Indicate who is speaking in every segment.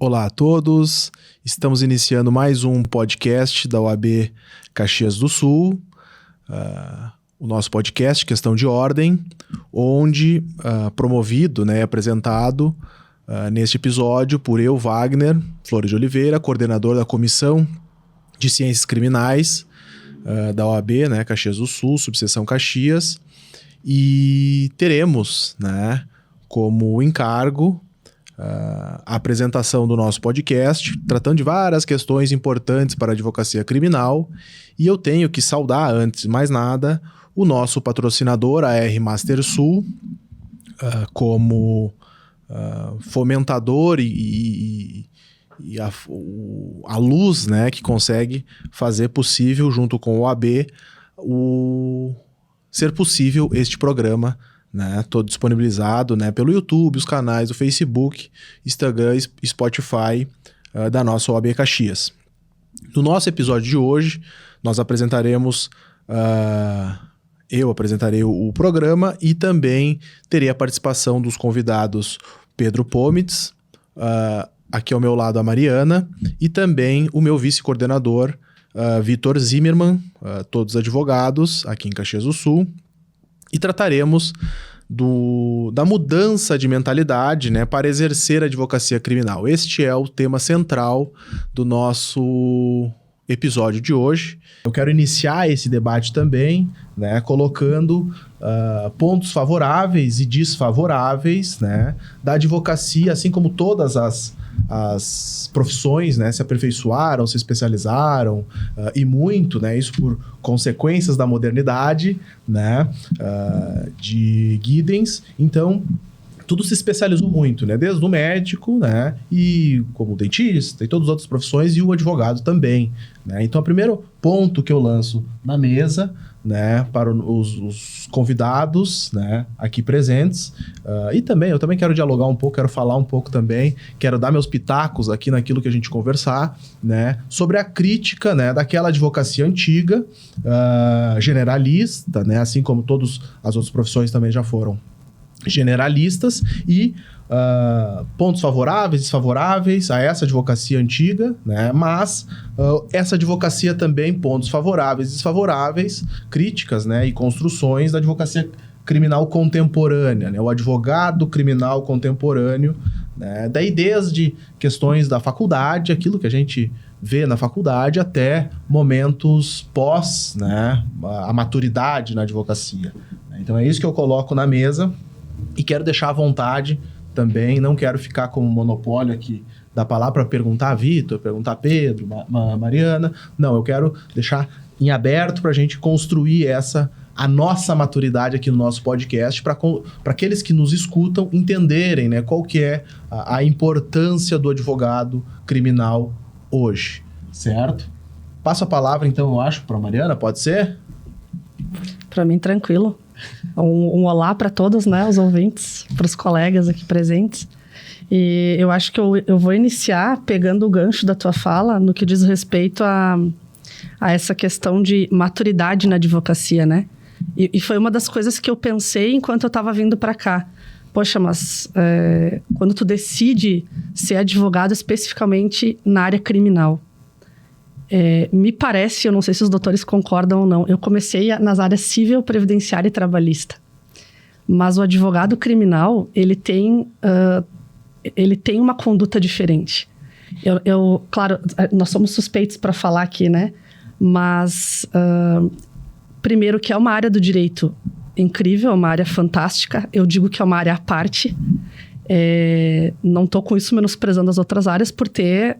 Speaker 1: Olá a todos, estamos iniciando mais um podcast da OAB Caxias do Sul, o nosso podcast Questão de Ordem, onde promovido, apresentado neste episódio por eu, Wagner Flores de Oliveira, coordenador da Comissão de Ciências Criminais da OAB, Caxias do Sul, subseção Caxias, e teremos como encargo a apresentação do nosso podcast, tratando de várias questões importantes para a advocacia criminal, e eu tenho que saudar, antes de mais nada, o nosso patrocinador, a R Master Sul, como fomentador e a luz que consegue fazer possível, junto com o OAB, ser possível este programa, todo disponibilizado pelo YouTube, os canais do Facebook, Instagram e Spotify da nossa OAB Caxias. No nosso episódio de hoje, nós apresentaremos, eu apresentarei o programa e também terei a participação dos convidados Pedro Pomitz, aqui ao meu lado a Mariana, e também o meu vice-coordenador, Vitor Zimmermann, todos advogados aqui em Caxias do Sul. E trataremos da mudança de mentalidade para exercer a advocacia criminal. Este é o tema central do nosso episódio de hoje. Eu quero iniciar esse debate também, colocando pontos favoráveis e desfavoráveis da advocacia, assim como todas as profissões se aperfeiçoaram, se especializaram e muito, isso por consequências da modernidade, de Giddens. Então, tudo se especializou muito, desde o médico, e como o dentista e todas as outras profissões, e o advogado também, Então, o primeiro ponto que eu lanço na mesa, para os convidados, aqui presentes, e também, eu também quero dialogar um pouco, quero falar um pouco também, quero dar meus pitacos aqui naquilo que a gente conversar, sobre a crítica, daquela advocacia antiga, generalista, assim como todas as outras profissões também já foram generalistas, e pontos favoráveis, desfavoráveis a essa advocacia antiga, mas essa advocacia também, pontos favoráveis, desfavoráveis, críticas, e construções da advocacia criminal contemporânea, o advogado criminal contemporâneo, daí desde questões da faculdade, aquilo que a gente vê na faculdade, até momentos pós, a maturidade na advocacia. Então é isso que eu coloco na mesa e quero deixar à vontade também, não quero ficar como monopólio aqui da palavra para perguntar a Vitor, perguntar a Pedro, Mariana. Não, eu quero deixar em aberto para a gente construir a nossa maturidade aqui no nosso podcast, para aqueles que nos escutam entenderem qual que é a importância do advogado criminal hoje, certo? Passo a palavra, então, eu acho, para a Mariana, pode ser?
Speaker 2: Para mim, tranquilo. Um olá para todos, os ouvintes, para os colegas aqui presentes. E eu acho que eu vou iniciar pegando o gancho da tua fala no que diz respeito a essa questão de maturidade na advocacia, E foi uma das coisas que eu pensei enquanto eu estava vindo para cá. Poxa, mas quando tu decide ser advogado especificamente na área criminal, me parece, eu não sei se os doutores concordam ou não, eu comecei nas áreas civil, previdenciária e trabalhista. Mas o advogado criminal, ele tem uma conduta diferente. Claro, nós somos suspeitos para falar aqui, Mas, primeiro, que é uma área do direito incrível, é uma área fantástica. Eu digo que é uma área à parte. Não estou com isso menosprezando as outras áreas por ter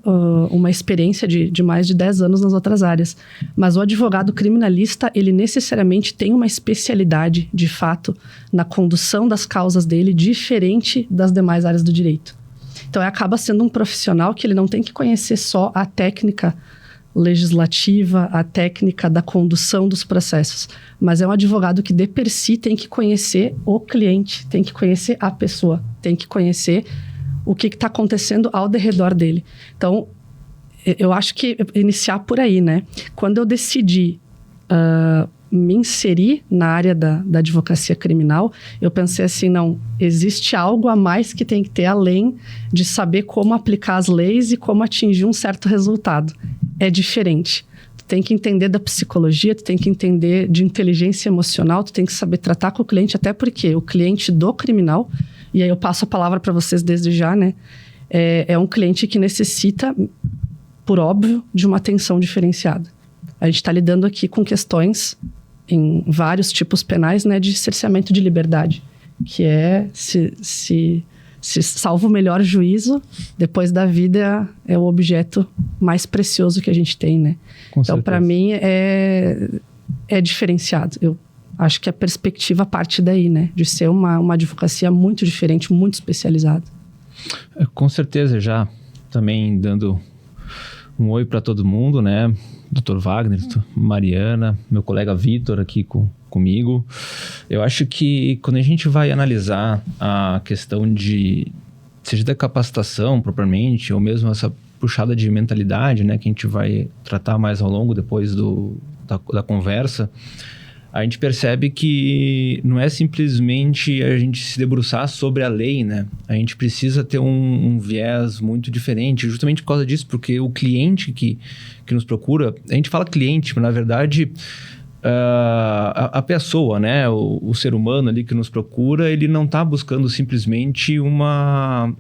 Speaker 2: uma experiência de mais de 10 anos nas outras áreas. Mas o advogado criminalista, ele necessariamente tem uma especialidade, de fato, na condução das causas dele, diferente das demais áreas do direito. Então, acaba sendo um profissional que ele não tem que conhecer só a técnica legislativa, a técnica da condução dos processos, mas é um advogado que de per si tem que conhecer o cliente, tem que conhecer a pessoa, tem que conhecer o que está acontecendo ao derredor dele. Então, eu acho que iniciar por aí, Quando eu decidi me inserir na área da advocacia criminal, eu pensei assim, não, existe algo a mais que tem que ter além de saber como aplicar as leis e como atingir um certo resultado. É diferente. Tu tem que entender da psicologia, tu tem que entender de inteligência emocional, tu tem que saber tratar com o cliente, até porque o cliente do criminal, e aí eu passo a palavra para vocês desde já, né? É um cliente que necessita, por óbvio, de uma atenção diferenciada. A gente está lidando aqui com questões em vários tipos penais, né, de cerceamento de liberdade, que é se salvo o melhor juízo, depois da vida é o objeto mais precioso que a gente tem, né? Então, para mim, é diferenciado. Eu acho que a perspectiva parte daí, né? De ser uma advocacia muito diferente, muito especializada.
Speaker 3: Com certeza, já também dando um oi para todo mundo, né? Dr. Wagner, Mariana, meu colega Vitor aqui comigo. Eu acho que quando a gente vai analisar a questão seja da capacitação propriamente, ou mesmo essa puxada de mentalidade, né, que a gente vai tratar mais ao longo depois da conversa, a gente percebe que não é simplesmente a gente se debruçar sobre a lei, né? A gente precisa ter um viés muito diferente, justamente por causa disso, porque o cliente que nos procura, a gente fala cliente, mas na verdade a pessoa, né? O ser humano ali que nos procura, ele não está buscando simplesmente uma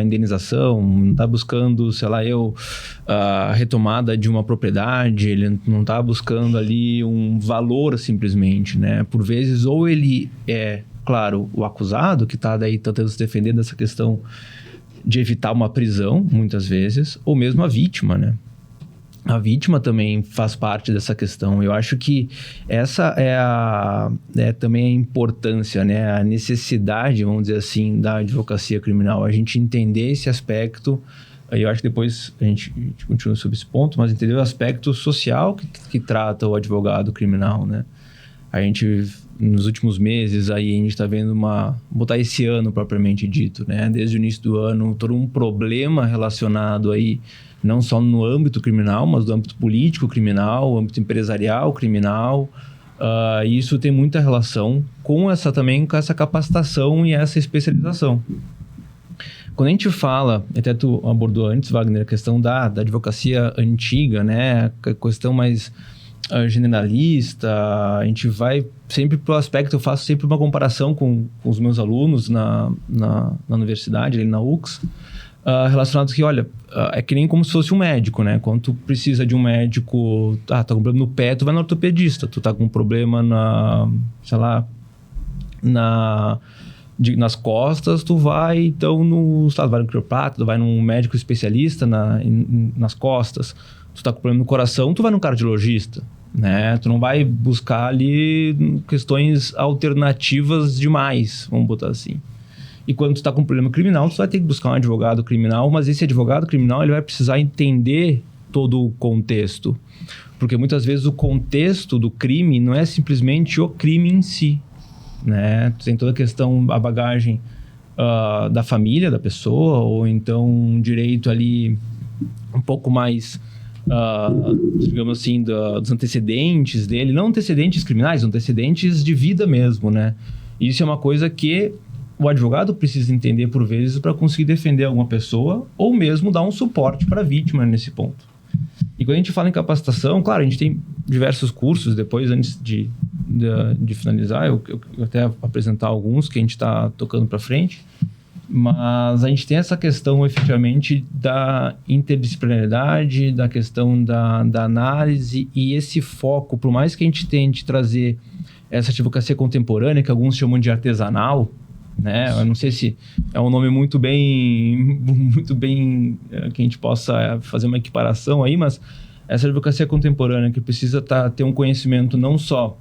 Speaker 3: indenização, não está buscando, sei lá, a retomada de uma propriedade, ele não está buscando ali um valor simplesmente, né? Por vezes, ou ele é, claro, o acusado, que está daí tentando se defender dessa questão de evitar uma prisão, muitas vezes, ou mesmo a vítima, né? A vítima também faz parte dessa questão. Eu acho que essa é também a importância, né? A necessidade, vamos dizer assim, da advocacia criminal. A gente entender esse aspecto. Eu acho que depois a gente continua sobre esse ponto, mas entender o aspecto social que trata o advogado criminal, né? A gente, nos últimos meses, aí a gente está vendo botar esse ano propriamente dito, né? Desde o início do ano, todo um problema relacionado aí, não só no âmbito criminal, mas no âmbito político criminal, âmbito empresarial criminal. Isso tem muita relação com essa capacitação e essa especialização. Quando a gente fala, até tu abordou antes, Wagner, a questão da advocacia antiga, né? A questão mais generalista, a gente vai sempre para o aspecto, eu faço sempre uma comparação com os meus alunos na universidade, ali na UX, relacionados que, olha, é que nem como se fosse um médico, né? Quando tu precisa de um médico, tá com problema no pé, tu vai no ortopedista. Tu tá com um problema nas costas, tu vai, então, vai no quiroprata, tu vai num médico especialista nas costas. Tu tá com problema no coração, tu vai num cardiologista, né? Tu não vai buscar ali questões alternativas demais, vamos botar assim. E quando tu tá com um problema criminal, tu vai ter que buscar um advogado criminal, mas esse advogado criminal, ele vai precisar entender todo o contexto. Porque muitas vezes o contexto do crime não é simplesmente o crime em si, né? Tu tem toda a questão, a bagagem da família da pessoa, ou então um direito ali um pouco mais, digamos assim, dos antecedentes dele. Não antecedentes criminais, antecedentes de vida mesmo, né? Isso é uma coisa que o advogado precisa entender por vezes para conseguir defender alguma pessoa ou mesmo dar um suporte para a vítima nesse ponto. E quando a gente fala em capacitação, claro, a gente tem diversos cursos. Depois, antes de finalizar, eu até apresentar alguns que a gente está tocando para frente. Mas a gente tem essa questão, efetivamente, da interdisciplinaridade, da questão da análise e esse foco, por mais que a gente tente trazer essa advocacia contemporânea, que alguns chamam de artesanal, né? Eu não sei se é um nome muito bem que a gente possa fazer uma equiparação aí, mas essa advocacia contemporânea que precisa ter um conhecimento não só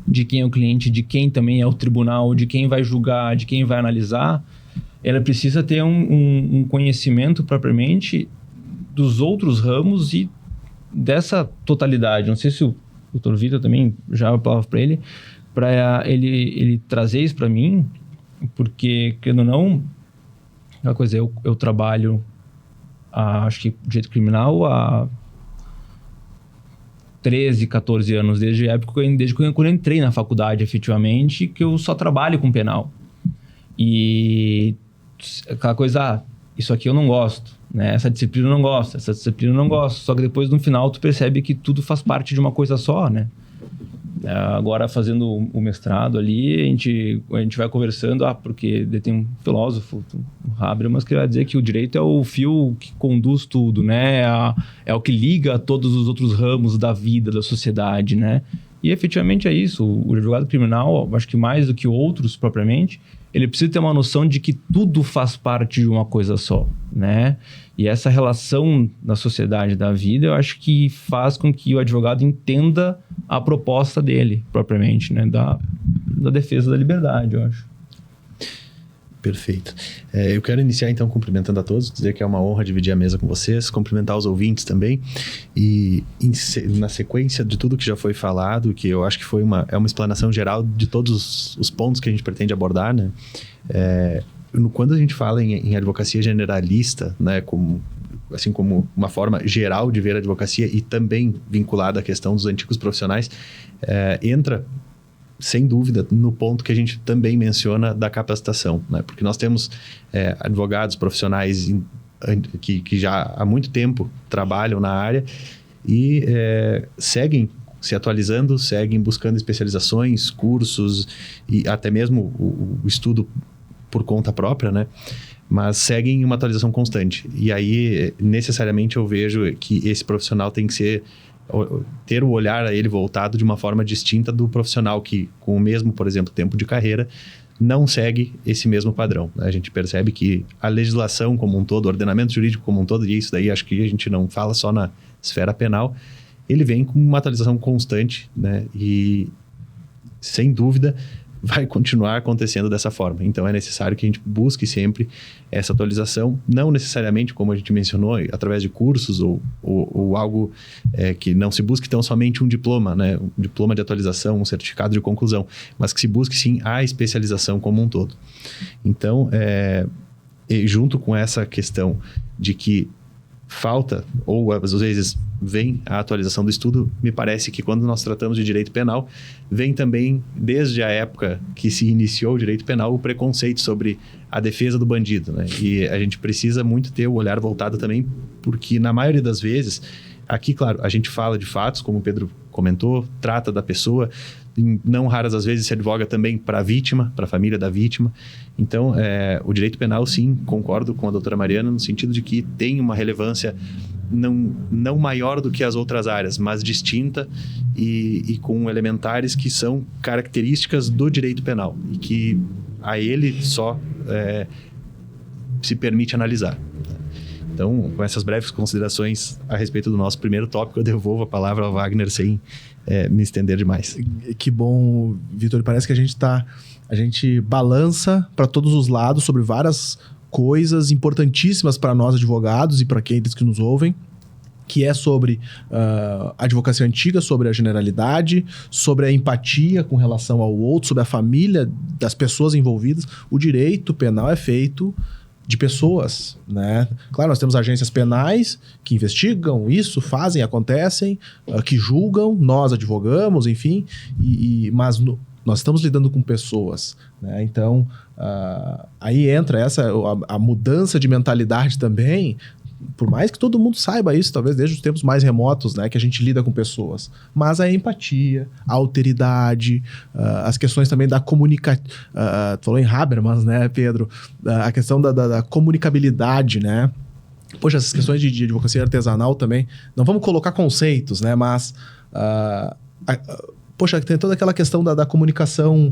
Speaker 3: de quem é o cliente, de quem também é o tribunal, de quem vai julgar, de quem vai analisar, ela precisa ter um conhecimento propriamente dos outros ramos e dessa totalidade. Não sei se o Dr. Vitor também já a palavra para ele trazer isso para mim, porque, querendo ou não, uma coisa, eu trabalho, acho que direito criminal há 13, 14 anos, desde quando eu entrei na faculdade, efetivamente, que eu só trabalho com penal. E aquela coisa, isso aqui eu não gosto, né? Essa disciplina eu não gosto, essa disciplina eu não gosto. Só que depois, no final, tu percebe que tudo faz parte de uma coisa só, né? Agora, fazendo o mestrado ali, a gente vai conversando, porque tem um filósofo, o Habermas, que vai dizer que o direito é o fio que conduz tudo, né? É o que liga todos os outros ramos da vida, da sociedade, né? E efetivamente é isso. O advogado criminal, acho que mais do que outros propriamente, ele precisa ter uma noção de que tudo faz parte de uma coisa só, né? E essa relação na sociedade da vida, eu acho que faz com que o advogado entenda a proposta dele, propriamente, né? Da defesa da liberdade, eu acho.
Speaker 4: Perfeito. Eu quero iniciar, então, cumprimentando a todos, dizer que é uma honra dividir a mesa com vocês, cumprimentar os ouvintes também, e na sequência de tudo que já foi falado, que eu acho que é uma explanação geral de todos os pontos que a gente pretende abordar, né? Quando a gente fala em advocacia generalista, né, assim como uma forma geral de ver a advocacia e também vinculada à questão dos antigos profissionais, entra sem dúvida no ponto que a gente também menciona da capacitação, né? Porque nós temos advogados profissionais que já há muito tempo trabalham na área e seguem se atualizando, seguem buscando especializações, cursos e até mesmo o estudo por conta própria, né? Mas seguem uma atualização constante. E aí, necessariamente, eu vejo que esse profissional tem que ter o olhar a ele voltado de uma forma distinta do profissional que, com o mesmo, por exemplo, tempo de carreira, não segue esse mesmo padrão. A gente percebe que a legislação como um todo, o ordenamento jurídico como um todo, e isso daí acho que a gente não fala só na esfera penal, ele vem com uma atualização constante, né? E, sem dúvida, vai continuar acontecendo dessa forma. Então, é necessário que a gente busque sempre essa atualização, não necessariamente, como a gente mencionou, através de cursos ou algo que não se busque tão somente um diploma, né? Um diploma de atualização, um certificado de conclusão, mas que se busque, sim, a especialização como um todo. Então, junto com essa questão de que falta, ou às vezes vem a atualização do estudo, me parece que quando nós tratamos de direito penal, vem também, desde a época que se iniciou o direito penal, o preconceito sobre a defesa do bandido, né? E a gente precisa muito ter o olhar voltado também, porque na maioria das vezes, aqui, claro, a gente fala de fatos, como o Pedro comentou, trata da pessoa, não raras às vezes se advoga também para a vítima, para a família da vítima. Então, o direito penal, sim, concordo com a doutora Mariana, no sentido de que tem uma relevância não maior do que as outras áreas, mas distinta e com elementares que são características do direito penal e que a ele só se permite analisar. Então, com essas breves considerações a respeito do nosso primeiro tópico, eu devolvo a palavra ao Wagner sem me estender demais.
Speaker 1: Que bom, Vitor. Parece que a gente balança para todos os lados sobre várias coisas importantíssimas para nós advogados e para aqueles que nos ouvem, que é sobre a advocacia antiga, sobre a generalidade, sobre a empatia com relação ao outro, sobre a família das pessoas envolvidas. O direito penal é feito de pessoas, né? Claro, nós temos agências penais que investigam isso, fazem, acontecem, que julgam, nós advogamos, enfim, mas nós estamos lidando com pessoas, né? Então, aí entra a mudança de mentalidade também, por mais que todo mundo saiba isso, talvez desde os tempos mais remotos, né, que a gente lida com pessoas. Mas a empatia, a alteridade, as questões também da comunicação... tu falou em Habermas, né, Pedro? A questão da comunicabilidade, né? Poxa, essas questões de advocacia artesanal também. Não vamos colocar conceitos, né? Mas... Poxa, tem toda aquela questão da comunicação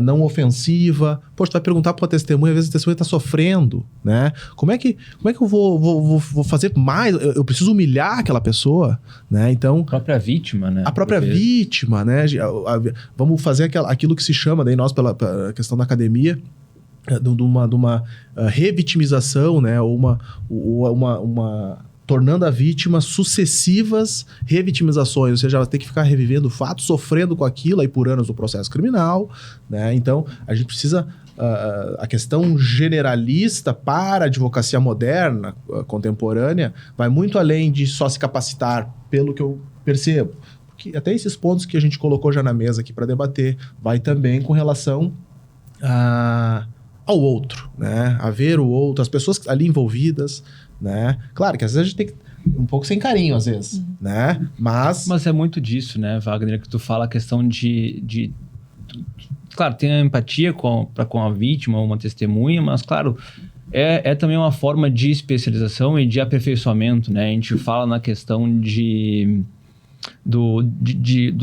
Speaker 1: não ofensiva. Poxa, tu vai perguntar para uma testemunha, às vezes a testemunha está sofrendo, né? Como é que eu vou fazer mais? Eu preciso humilhar aquela pessoa, né? Então...
Speaker 3: A própria vítima, né?
Speaker 1: A própria vítima, né? Vamos fazer aquilo que se chama, daí nós, pela questão da academia, de uma revitimização, né? Ou uma tornando a vítima sucessivas revitimizações, ou seja, ela tem que ficar revivendo o fato, sofrendo com aquilo aí por anos do processo criminal, né? Então, a gente precisa... a questão generalista para a advocacia moderna, contemporânea, vai muito além de só se capacitar, pelo que eu percebo. até esses pontos que a gente colocou já na mesa aqui para debater, vai também com relação ao outro, né? A ver o outro, as pessoas ali envolvidas, né? Claro que às vezes a gente tem que um pouco sem carinho, às vezes, né? Mas
Speaker 3: é muito disso, né, Wagner, que tu fala a questão de claro, tem a empatia com a vítima, uma testemunha, mas, claro, é também uma forma de especialização e de aperfeiçoamento, né? A gente fala na questão do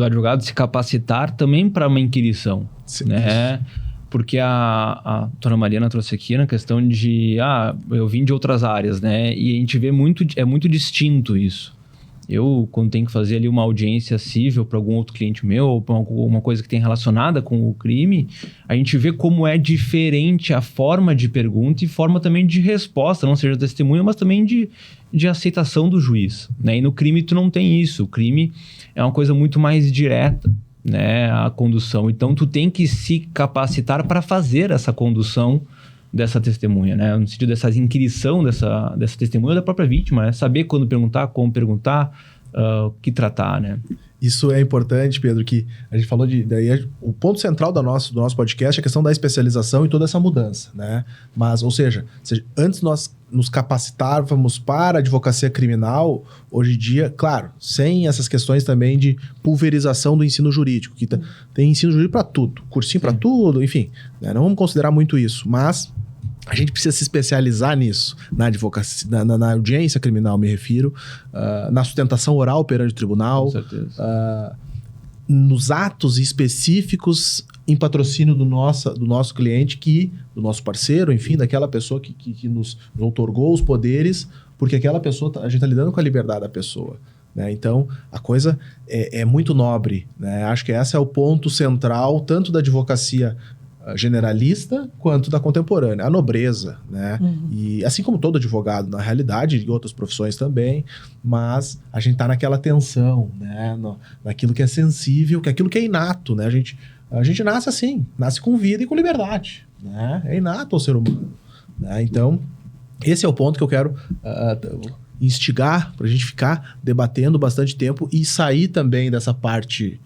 Speaker 3: advogado se capacitar também para uma inquirição, né? Porque a dona Mariana trouxe aqui na questão de... eu vim de outras áreas, né? E a gente vê é muito distinto isso. Eu, quando tenho que fazer ali uma audiência civil para algum outro cliente meu, ou para uma coisa que tem relacionada com o crime, a gente vê como é diferente a forma de pergunta e forma também de resposta, não seja testemunha, mas também de aceitação do juiz, né? E no crime tu não tem isso. O crime é uma coisa muito mais direta, né? A condução. Então, tu tem que se capacitar para fazer essa condução dessa testemunha, né? No sentido dessa inquirição dessa testemunha da própria vítima, né? Saber quando perguntar, como perguntar, o que tratar, né?
Speaker 1: Isso é importante, Pedro, que a gente falou o ponto central do nosso podcast é a questão da especialização e toda essa mudança, né? Mas, ou seja, antes nós nos capacitávamos para a advocacia criminal, hoje em dia, claro, sem essas questões também de pulverização do ensino jurídico, que tem ensino jurídico para tudo, cursinho para tudo, enfim, né? Não vamos considerar muito isso, mas a gente precisa se especializar nisso, na advocacia, na audiência criminal, me refiro, na sustentação oral perante o tribunal,
Speaker 3: com certeza.
Speaker 1: Nos atos específicos em patrocínio do nosso cliente, do nosso parceiro, enfim, daquela pessoa que nos outorgou os poderes, porque aquela pessoa, a gente está lidando com a liberdade da pessoa, né? Então, a coisa é muito nobre, né? Acho que esse é o ponto central, tanto da advocacia generalista quanto da contemporânea, a nobreza, né? E assim como todo advogado, na realidade, e outras profissões também, mas a gente tá naquela tensão, né? Naquilo que é sensível, que é aquilo que é inato, né? A gente nasce assim, nasce com vida e com liberdade, né? É inato ao ser humano, né? Então, esse é o ponto que eu quero instigar pra gente ficar debatendo bastante tempo e sair também dessa parte,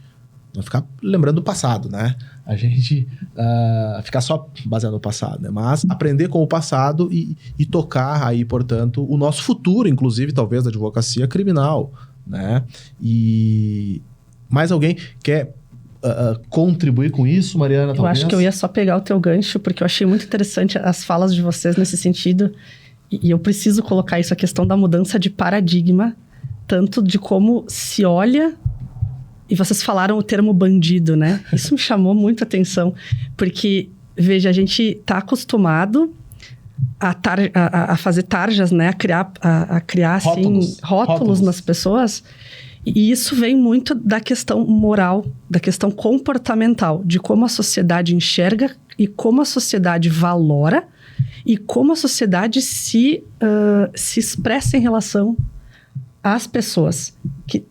Speaker 1: não ficar lembrando do passado, né? A gente ficar só baseado no passado, né? Mas aprender com o passado e tocar aí, portanto, o nosso futuro, inclusive, talvez, da advocacia criminal, né? E mais alguém quer contribuir com isso, Mariana?
Speaker 2: Eu acho que eu ia só pegar o teu gancho, porque eu achei muito interessante as falas de vocês nesse sentido, e eu preciso colocar isso, a questão da mudança de paradigma, tanto de como se olha. E vocês falaram o termo bandido, né? Isso me chamou muito a atenção, porque, veja, a gente está acostumado a fazer tarjas, né? A criar assim, rótulos nas pessoas. E isso vem muito da questão moral, da questão comportamental, de como a sociedade enxerga e como a sociedade valora e como a sociedade se expressa em relação às pessoas. Que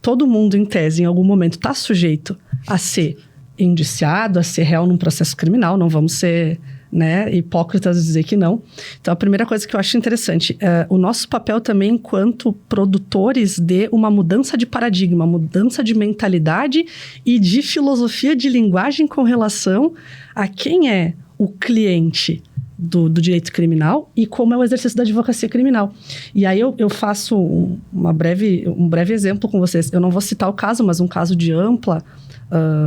Speaker 2: todo mundo, em tese, em algum momento, está sujeito a ser indiciado, a ser réu num processo criminal. Não vamos ser, né, hipócritas de dizer que não. Então, a primeira coisa que eu acho interessante, o nosso papel também enquanto produtores de uma mudança de paradigma, mudança de mentalidade e de filosofia de linguagem com relação a quem é o cliente do direito criminal e como é o exercício da advocacia criminal. E aí eu faço um breve exemplo com vocês. Eu não vou citar o caso, mas um caso de ampla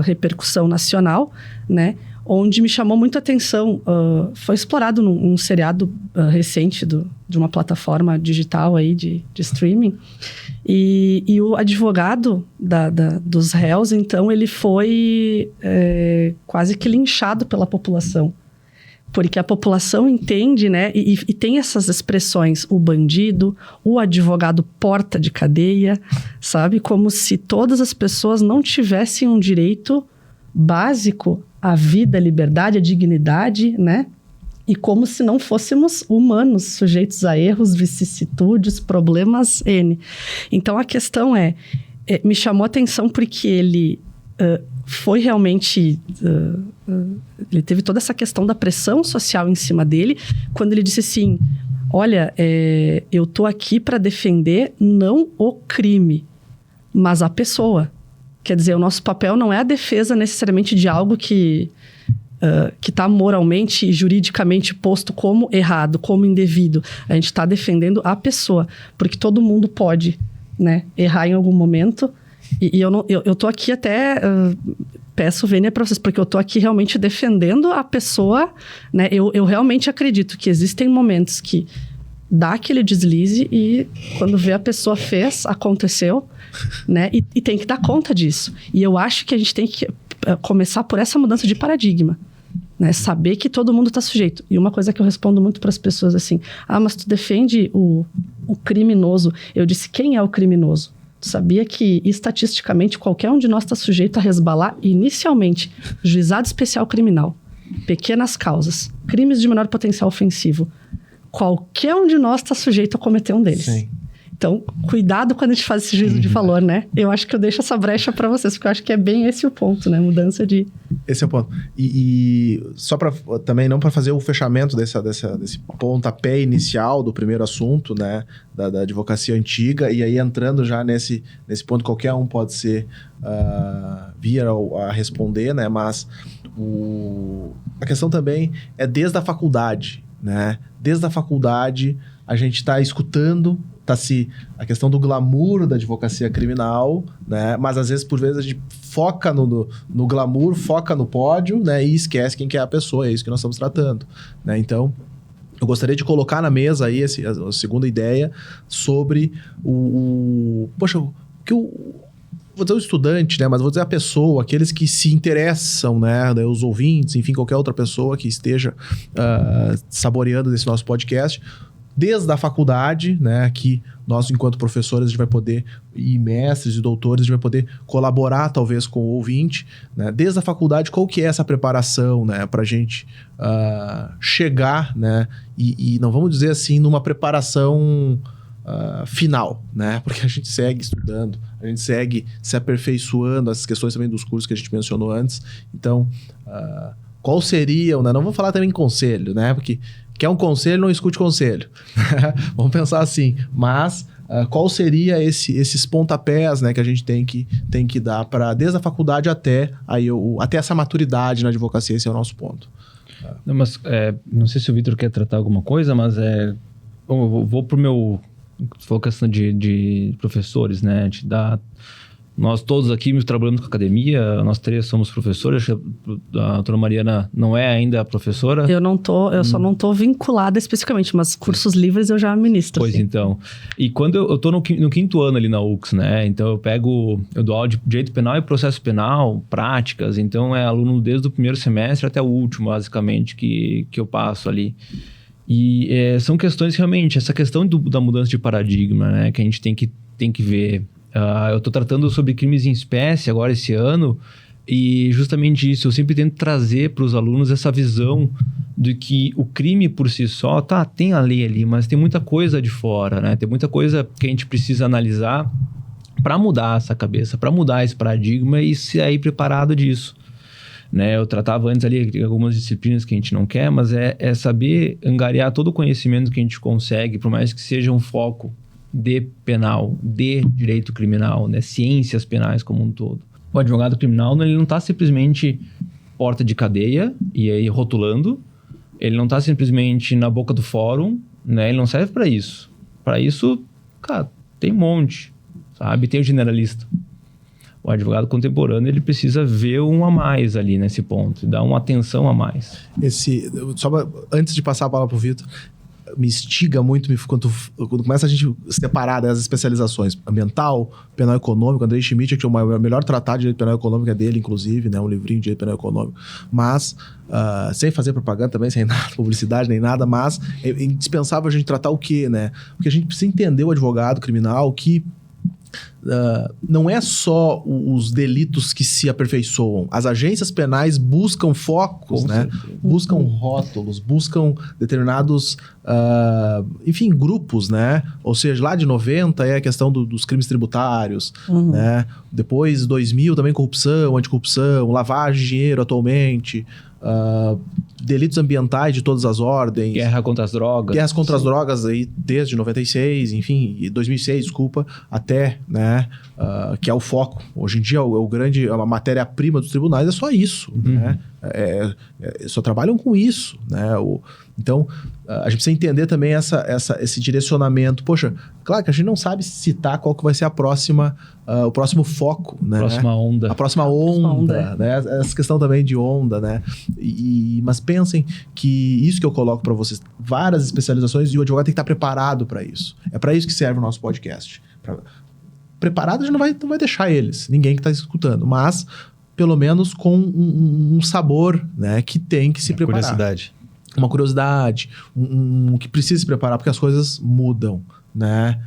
Speaker 2: repercussão nacional, né? Onde me chamou muito a atenção, foi explorado num seriado recente de uma plataforma digital aí de streaming, e o advogado dos réus, então, ele foi quase que linchado pela população. Porque a população entende, né, e tem essas expressões, o bandido, o advogado porta de cadeia, sabe? Como se todas as pessoas não tivessem um direito básico à vida, à liberdade, à dignidade, né? E como se não fôssemos humanos, sujeitos a erros, vicissitudes, problemas N. Então, a questão me chamou a atenção porque ele foi realmente... ele teve toda essa questão da pressão social em cima dele, quando ele disse assim, olha, eu tô aqui para defender não o crime, mas a pessoa. Quer dizer, o nosso papel não é a defesa necessariamente de algo que está moralmente e juridicamente posto como errado, como indevido. A gente está defendendo a pessoa, porque todo mundo pode, né, errar em algum momento. E eu tô aqui até... peço vênia para vocês, porque eu tô aqui realmente defendendo a pessoa, né? Eu realmente acredito que existem momentos que dá aquele deslize e quando vê a pessoa fez, aconteceu, né? E tem que dar conta disso. E eu acho que a gente tem que começar por essa mudança de paradigma, né? Saber que todo mundo está sujeito. E uma coisa que eu respondo muito para as pessoas assim, mas tu defende o criminoso. Eu disse, quem é o criminoso? Tu sabia que, estatisticamente, qualquer um de nós está sujeito a resbalar inicialmente juizado especial criminal, pequenas causas, crimes de menor potencial ofensivo. Qualquer um de nós está sujeito a cometer um deles.
Speaker 1: Sim.
Speaker 2: Então, cuidado quando a gente faz esse juízo de valor, né? Eu acho que eu deixo essa brecha para vocês, porque eu acho que é bem esse o ponto, né? Mudança de...
Speaker 1: Esse é o ponto. E só para também, não para fazer o fechamento desse pontapé inicial do primeiro assunto, né? Da advocacia antiga, e aí entrando já nesse ponto, qualquer um pode ser vir a responder, né? Mas a questão também é desde a faculdade, né? Desde a faculdade, a gente está escutando... a questão do glamour da advocacia criminal, né? Mas às vezes, por vezes, a gente foca no glamour, foca no pódio, né? E esquece quem que é a pessoa, é isso que nós estamos tratando, né? Então, eu gostaria de colocar na mesa aí a segunda ideia sobre vou dizer o estudante, né? Mas vou dizer a pessoa, aqueles que se interessam, né? Os ouvintes, enfim, qualquer outra pessoa que esteja saboreando desse nosso podcast, desde a faculdade, né, que nós, enquanto professores, a gente vai poder, e mestres e doutores, a gente vai poder colaborar, talvez, com o ouvinte, né, desde a faculdade, qual que é essa preparação, né, para a gente chegar, né, e não vamos dizer assim, numa preparação final, né, porque a gente segue estudando, a gente segue se aperfeiçoando, as questões também dos cursos que a gente mencionou antes. Então, qual seria, né, não vou falar também em conselho, né, porque quer um conselho, não escute conselho. Vamos pensar assim. Mas qual seria esses pontapés, né, que a gente tem que dar para desde a faculdade até essa maturidade na advocacia? Esse é o nosso ponto.
Speaker 3: Não, mas não sei se o Vitor quer tratar alguma coisa, mas eu vou pro meu... Se for questão de professores, né? Nós todos aqui trabalhamos com academia, nós três somos professores, a doutora Mariana não é ainda professora.
Speaker 2: Eu só não tô vinculada especificamente, mas cursos livres eu já ministro.
Speaker 3: Pois sim. Então. E quando eu tô no quinto ano ali na UX, né? Então eu dou aula de direito penal e processo penal, práticas, então é aluno desde o primeiro semestre até o último, basicamente, que eu passo ali. E são questões realmente, essa questão da mudança de paradigma, né? Que a gente tem que ver. Eu estou tratando sobre crimes em espécie agora esse ano, e justamente isso, eu sempre tento trazer para os alunos essa visão de que o crime por si só, tem a lei ali, mas tem muita coisa de fora, né? Tem muita coisa que a gente precisa analisar para mudar essa cabeça, para mudar esse paradigma e sair preparado disso. Né? Eu tratava antes ali algumas disciplinas que a gente não quer, mas é saber angariar todo o conhecimento que a gente consegue, por mais que seja um foco de penal, de direito criminal, né? Ciências penais como um todo. O advogado criminal, ele não está simplesmente porta de cadeia e aí rotulando, ele não está simplesmente na boca do fórum, né? Ele não serve para isso. Para isso, cara, tem um monte, sabe? Tem o generalista. O advogado contemporâneo, ele precisa ver um a mais ali nesse ponto, dar uma atenção a mais.
Speaker 1: Antes de passar a palavra para o Vitor, me instiga muito quando começa a gente separar das especializações ambiental, penal econômico. Andrei Schmidt, que é o melhor tratado de direito penal econômico é dele, inclusive, né? Um livrinho de direito penal econômico. Mas, sem fazer propaganda também, sem nada, publicidade nem nada, mas é indispensável a gente tratar o quê, né? Porque a gente precisa entender o advogado criminal que não é só os delitos que se aperfeiçoam. As agências penais buscam focos, né? Buscam rótulos, buscam determinados, enfim, grupos, né? Ou seja, lá de 90 é a questão dos crimes tributários, né? Depois, 2000, também corrupção, anticorrupção, lavagem de dinheiro atualmente, delitos ambientais de todas as ordens.
Speaker 3: Guerra contra as drogas.
Speaker 1: Guerras contra as drogas aí desde 96, enfim, 2006, desculpa, até, né, que é o foco. Hoje em dia, a matéria-prima dos tribunais é só isso, né? Só trabalham com isso, né? Então, a gente precisa entender também esse direcionamento. Poxa, claro que a gente não sabe citar qual que vai ser o próximo foco, né?
Speaker 3: A
Speaker 1: próxima onda, né? Essa questão também de onda, né? Mas pensem que isso que eu coloco para vocês, várias especializações, e o advogado tem que estar preparado para isso. É para isso que serve o nosso podcast. Preparado a gente não vai deixar eles, ninguém que está escutando, mas pelo menos com um sabor, né? Que tem que se preparar. Uma curiosidade, que precisa se preparar, porque as coisas mudam, né?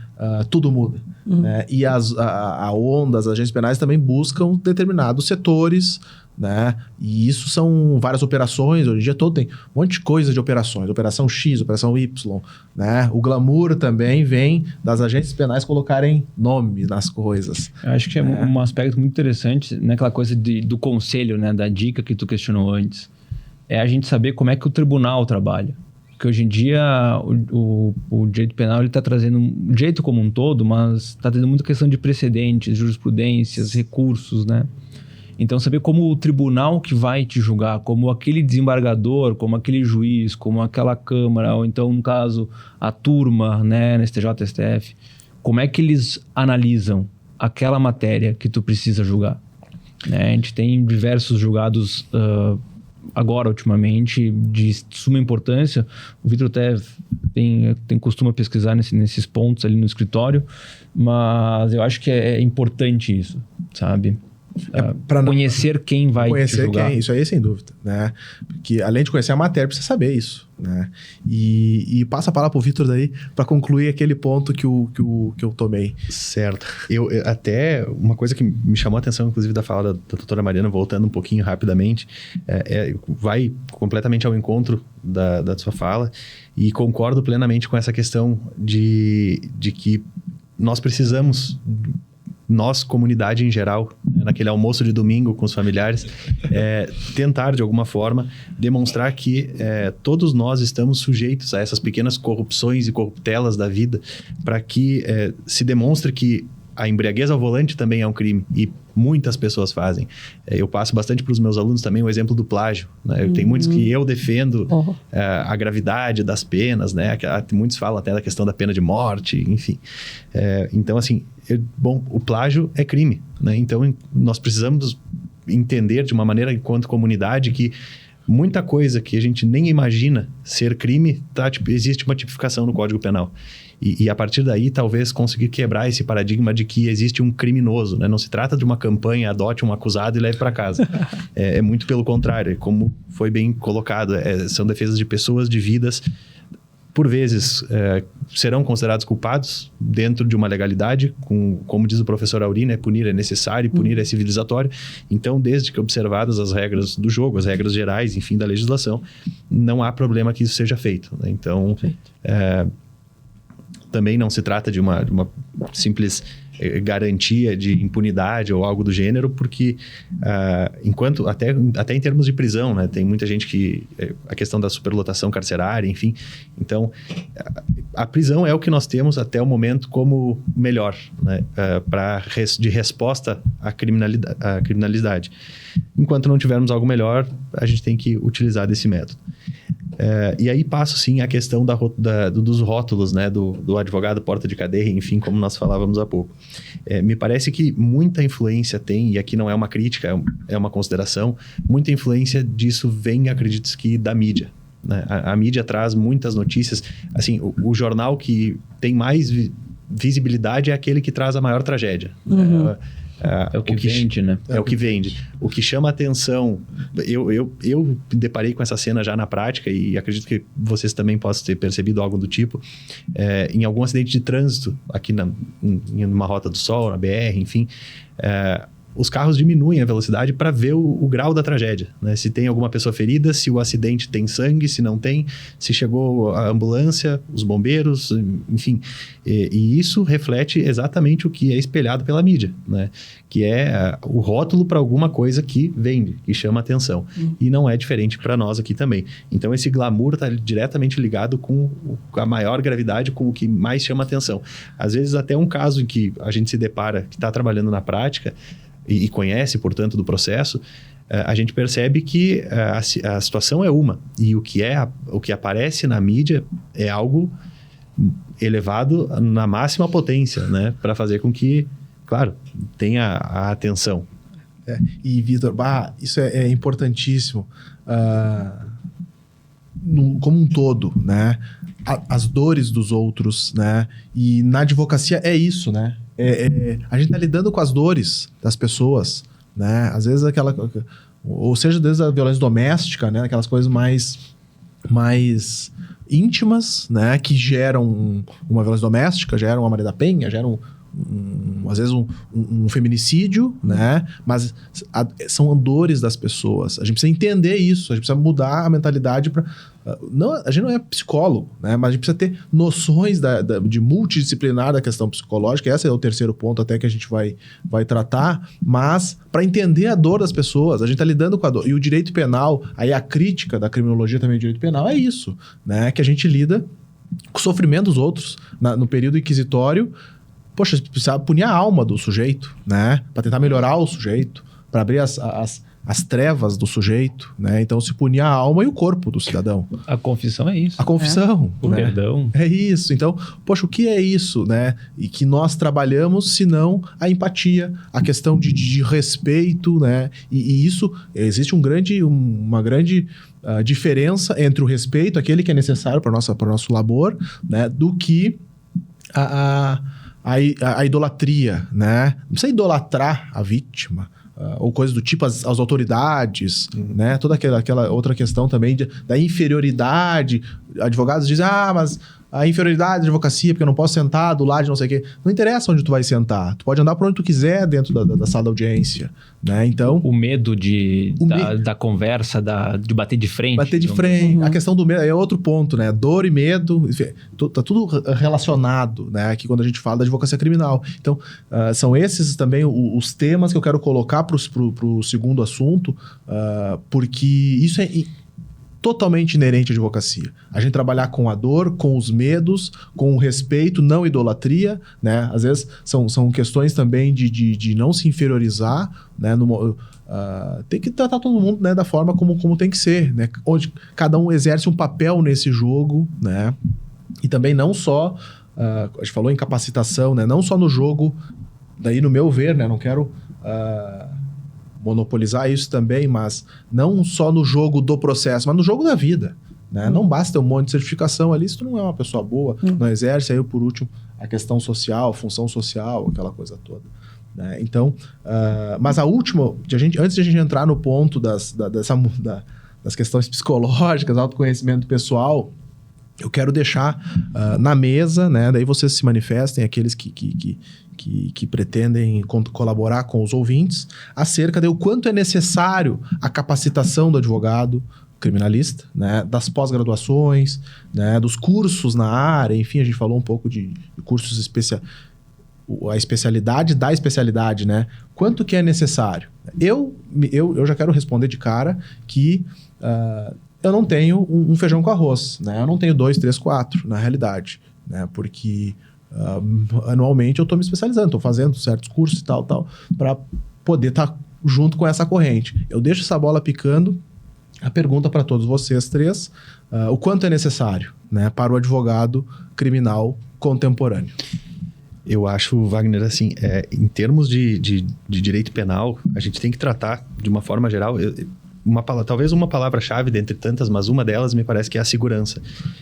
Speaker 1: Tudo muda. Né? E a onda, as agências penais também buscam determinados setores, né? E isso são várias operações, hoje em dia todo tem um monte de coisa de operações, operação X, operação Y, né? O glamour também vem das agências penais colocarem nome nas coisas.
Speaker 3: Eu acho que é um aspecto muito interessante, né? Aquela coisa do conselho, né? Da dica que tu questionou antes. É a gente saber como é que o tribunal trabalha. Porque hoje em dia o direito penal ele está trazendo um direito como um todo, mas está tendo muita questão de precedentes, jurisprudências, recursos, né? Então, saber como o tribunal que vai te julgar, como aquele desembargador, como aquele juiz, como aquela Câmara, ou então, no caso, a turma, né, na STJ, STF, como é que eles analisam aquela matéria que tu precisa julgar? Né? A gente tem diversos julgados agora, ultimamente, de suma importância. O Vitor até costuma pesquisar nesses pontos ali no escritório, mas eu acho que é importante isso, sabe? Conhecer quem vai te julgar.
Speaker 1: Isso aí, sem dúvida, né? Porque além de conhecer a matéria, precisa saber isso, né? E passa a palavra pro Vitor daí para concluir aquele ponto que eu tomei.
Speaker 4: Certo. Até uma coisa que me chamou a atenção, inclusive, da fala da doutora Mariana, voltando um pouquinho rapidamente, vai completamente ao encontro da sua fala, e concordo plenamente com essa questão de que nós precisamos... Nós, comunidade em geral, naquele almoço de domingo com os familiares, tentar, de alguma forma, demonstrar que todos nós estamos sujeitos a essas pequenas corrupções e corruptelas da vida, para que se demonstre que a embriaguez ao volante também é um crime, e muitas pessoas fazem. Eu passo bastante para os meus alunos também o exemplo do plágio, né? Tem muitos que eu defendo a gravidade das penas, né? Muitos falam até da questão da pena de morte, enfim. Então, assim, o plágio é crime, né? Então, nós precisamos entender de uma maneira, enquanto comunidade, que muita coisa que a gente nem imagina ser crime, existe uma tipificação no Código Penal. E a partir daí, talvez conseguir quebrar esse paradigma de que existe um criminoso, né? Não se trata de uma campanha, adote um acusado e leve para casa. É muito pelo contrário, como foi bem colocado. São defesas de pessoas, de vidas. Por vezes, serão considerados culpados dentro de uma legalidade, como diz o professor Auri, né? Punir é necessário, punir é civilizatório. Então, desde que observadas as regras do jogo, as regras gerais, enfim, da legislação, não há problema que isso seja feito, né? Então, também não se trata de uma simples garantia de impunidade ou algo do gênero, porque enquanto até em termos de prisão, né, tem muita gente que a questão da superlotação carcerária, enfim, então a prisão é o que nós temos até o momento como melhor, né, de resposta à criminalidade. Enquanto não tivermos algo melhor, a gente tem que utilizar desse método. E aí passo sim a questão dos rótulos, né, do advogado porta de cadeia, enfim, como nós falávamos há pouco. Me parece que muita influência tem, e aqui não é uma crítica, é uma consideração, muita influência disso vem, acredito que, da mídia, né? A mídia traz muitas notícias, assim, o jornal que tem mais visibilidade é aquele que traz a maior tragédia.
Speaker 3: É o que vende, né?
Speaker 4: É o que vende. O que chama a atenção... Eu me deparei com essa cena já na prática, e acredito que vocês também possam ter percebido algo do tipo. Em algum acidente de trânsito, aqui numa Rota do Sol, na BR, enfim... os carros diminuem a velocidade para ver o grau da tragédia, né? Se tem alguma pessoa ferida, se o acidente tem sangue, se não tem, se chegou a ambulância, os bombeiros, enfim. E isso reflete exatamente o que é espelhado pela mídia, né? Que é o rótulo para alguma coisa que vende, que chama atenção. E não é diferente para nós aqui também. Então, esse glamour está diretamente ligado com a maior gravidade, com o que mais chama atenção. Às vezes, até um caso em que a gente se depara, que está trabalhando na prática, e conhece, portanto, do processo, a gente percebe que a situação é uma. E o que aparece na mídia é algo elevado na máxima potência, né? Para fazer com que, claro, tenha a atenção.
Speaker 1: E, Vitor, isso é importantíssimo. Como um todo, né? As dores dos outros, né? E na advocacia é isso, né? A gente tá lidando com as dores das pessoas, né? Às vezes ou seja, desde a violência doméstica, né? Aquelas coisas mais íntimas, né? Que geram uma violência doméstica, geram uma Maria da Penha, geram às vezes um feminicídio, né? Mas são dores das pessoas. A gente precisa entender isso, a gente precisa mudar a mentalidade para... a gente não é psicólogo, né? Mas a gente precisa ter noções de multidisciplinar da questão psicológica. Esse é o terceiro ponto até que a gente vai tratar, mas para entender a dor das pessoas, a gente está lidando com a dor. E o direito penal, aí a crítica da criminologia também do direito penal é isso, né? Que a gente lida com o sofrimento dos outros no período inquisitório. Poxa, você precisa punir a alma do sujeito, né? Para tentar melhorar o sujeito, para abrir as trevas do sujeito, né? Então, se punir a alma e o corpo do cidadão.
Speaker 3: A confissão é isso.
Speaker 1: A confissão.
Speaker 3: O
Speaker 1: né?
Speaker 3: perdão.
Speaker 1: É isso. Então, poxa, o que é isso, né? E que nós trabalhamos, senão a empatia, a questão de respeito, né? E isso, existe uma grande diferença entre o respeito, aquele que é necessário para o nosso labor, né? Do que a idolatria, né? Não precisa idolatrar a vítima, ou coisa do tipo, as autoridades, né? Toda aquela outra questão também da inferioridade. Advogados dizem, mas a inferioridade da advocacia, porque eu não posso sentar do lado de não sei o quê. Não interessa onde tu vai sentar. Tu pode andar por onde tu quiser dentro da sala da audiência, né? Então...
Speaker 3: O medo da conversa, de bater de frente.
Speaker 1: Bater de frente. A questão do medo é outro ponto, né? Dor e medo, enfim, tá tudo relacionado, né? Aqui quando a gente fala da advocacia criminal. Então, são esses também os temas que eu quero colocar pro segundo assunto, porque isso é totalmente inerente à advocacia. A gente trabalhar com a dor, com os medos, com o respeito, não idolatria, né? Às vezes são questões também de não se inferiorizar, né? Tem que tratar todo mundo, né, da forma como tem que ser, né? Onde cada um exerce um papel nesse jogo, né? E também não só... a gente falou em capacitação, né? Não só no jogo, daí no meu ver, né? Não quero... monopolizar isso também, mas não só no jogo do processo, mas no jogo da vida, né? Não basta um monte de certificação ali se tu não é uma pessoa boa, não exerce, aí por último a questão social, função social, aquela coisa toda, né? Então, mas a última, antes de a gente entrar no ponto das questões psicológicas, autoconhecimento pessoal, eu quero deixar na mesa, né? Daí vocês se manifestem, aqueles que pretendem colaborar com os ouvintes, acerca do quanto é necessário a capacitação do advogado criminalista, né? Das pós-graduações, né? Dos cursos na área, enfim, a gente falou um pouco de cursos a especialidade da especialidade, né? Quanto que é necessário? Eu já quero responder de cara que... eu não tenho um feijão com arroz, né? Eu não tenho 2, 3, 4, na realidade, né? Porque anualmente eu estou me especializando, estou fazendo certos cursos e tal, para poder estar junto com essa corrente. Eu deixo essa bola picando. A pergunta para todos vocês três, o quanto é necessário, né, para o advogado criminal contemporâneo?
Speaker 4: Eu acho, Wagner, assim, em termos de direito penal, a gente tem que tratar de uma forma geral... talvez uma palavra-chave dentre tantas, mas uma delas me parece que é a segurança.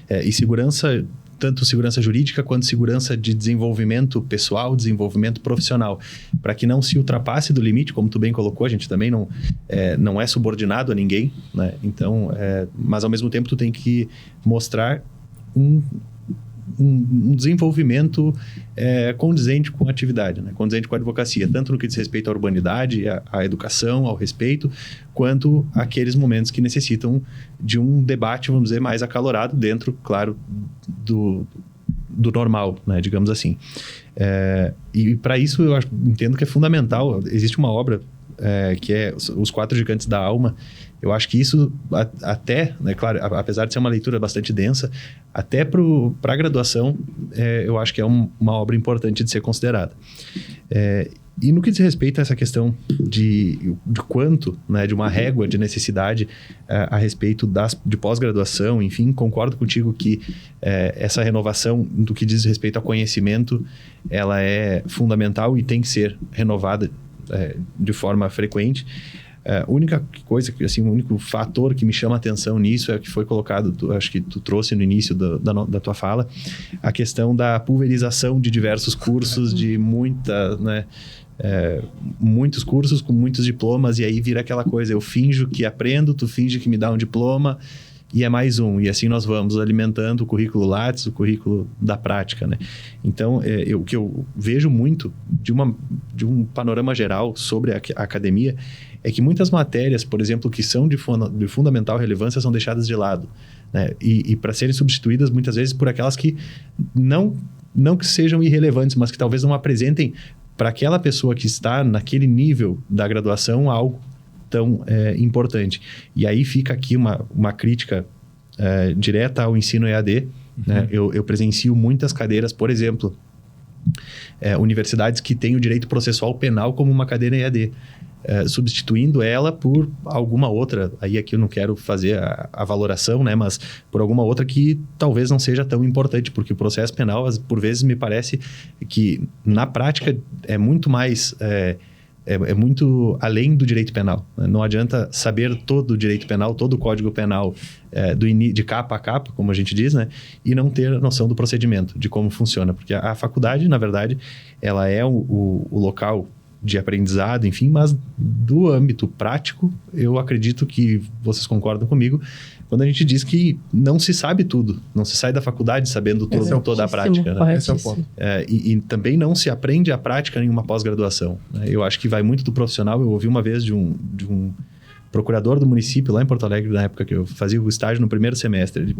Speaker 4: E segurança, tanto segurança jurídica quanto segurança de desenvolvimento pessoal, desenvolvimento profissional, para que não se ultrapasse do limite, como tu bem colocou, a gente também não é subordinado a ninguém, né? Então, mas ao mesmo tempo tu tem que mostrar um desenvolvimento condizente com a atividade, né? Condizente com a advocacia, tanto no que diz respeito à urbanidade, à educação, ao respeito, quanto aqueles momentos que necessitam de um debate, vamos dizer, mais acalorado dentro, claro, do normal, né? Digamos assim. E para isso eu entendo que é fundamental. Existe uma obra que é Os Quatro Gigantes da Alma. Eu acho que isso até, né, claro, apesar de ser uma leitura bastante densa, até para a graduação, eu acho que é uma obra importante de ser considerada. E no que diz respeito a essa questão de quanto, né, de uma régua de necessidade a respeito de pós-graduação, enfim, concordo contigo que essa renovação do que diz respeito a conhecimento, ela é fundamental e tem que ser renovada de forma frequente. A única coisa, assim, o único fator que me chama a atenção nisso é o que foi colocado, acho que tu trouxe no início da tua fala, a questão da pulverização de diversos cursos, de muitos cursos com muitos diplomas, e aí vira aquela coisa, eu finjo que aprendo, tu finge que me dá um diploma, e é mais um. E assim nós vamos alimentando o currículo Lattes, o currículo da prática, né? Então, o que eu vejo muito de um panorama geral sobre a academia é que muitas matérias, por exemplo, que são de fundamental relevância, são deixadas de lado, né? E para serem substituídas, muitas vezes, por aquelas que não que sejam irrelevantes, mas que talvez não apresentem para aquela pessoa que está naquele nível da graduação algo tão importante. E aí fica aqui uma crítica direta ao ensino EAD. Né? Eu presencio muitas cadeiras, por exemplo, universidades que têm o direito processual penal como uma cadeira EAD, substituindo ela por alguma outra, aí aqui eu não quero fazer a valoração, né? Mas por alguma outra que talvez não seja tão importante, porque o processo penal, por vezes, me parece que na prática é muito mais... É muito além do direito penal. Não adianta saber todo o direito penal, todo o código penal de capa a capa, como a gente diz, né? E não ter noção do procedimento, de como funciona. Porque a faculdade, na verdade, ela é o local de aprendizado, enfim, mas do âmbito prático, eu acredito que vocês concordam comigo, quando a gente diz que não se sabe tudo, não se sai da faculdade sabendo toda a prática. Né?
Speaker 1: Esse é o ponto.
Speaker 4: E também não se aprende a prática em uma pós-graduação. Né? Eu acho que vai muito do profissional. Eu ouvi uma vez de um procurador do município lá em Porto Alegre, na época que eu fazia o estágio no primeiro semestre.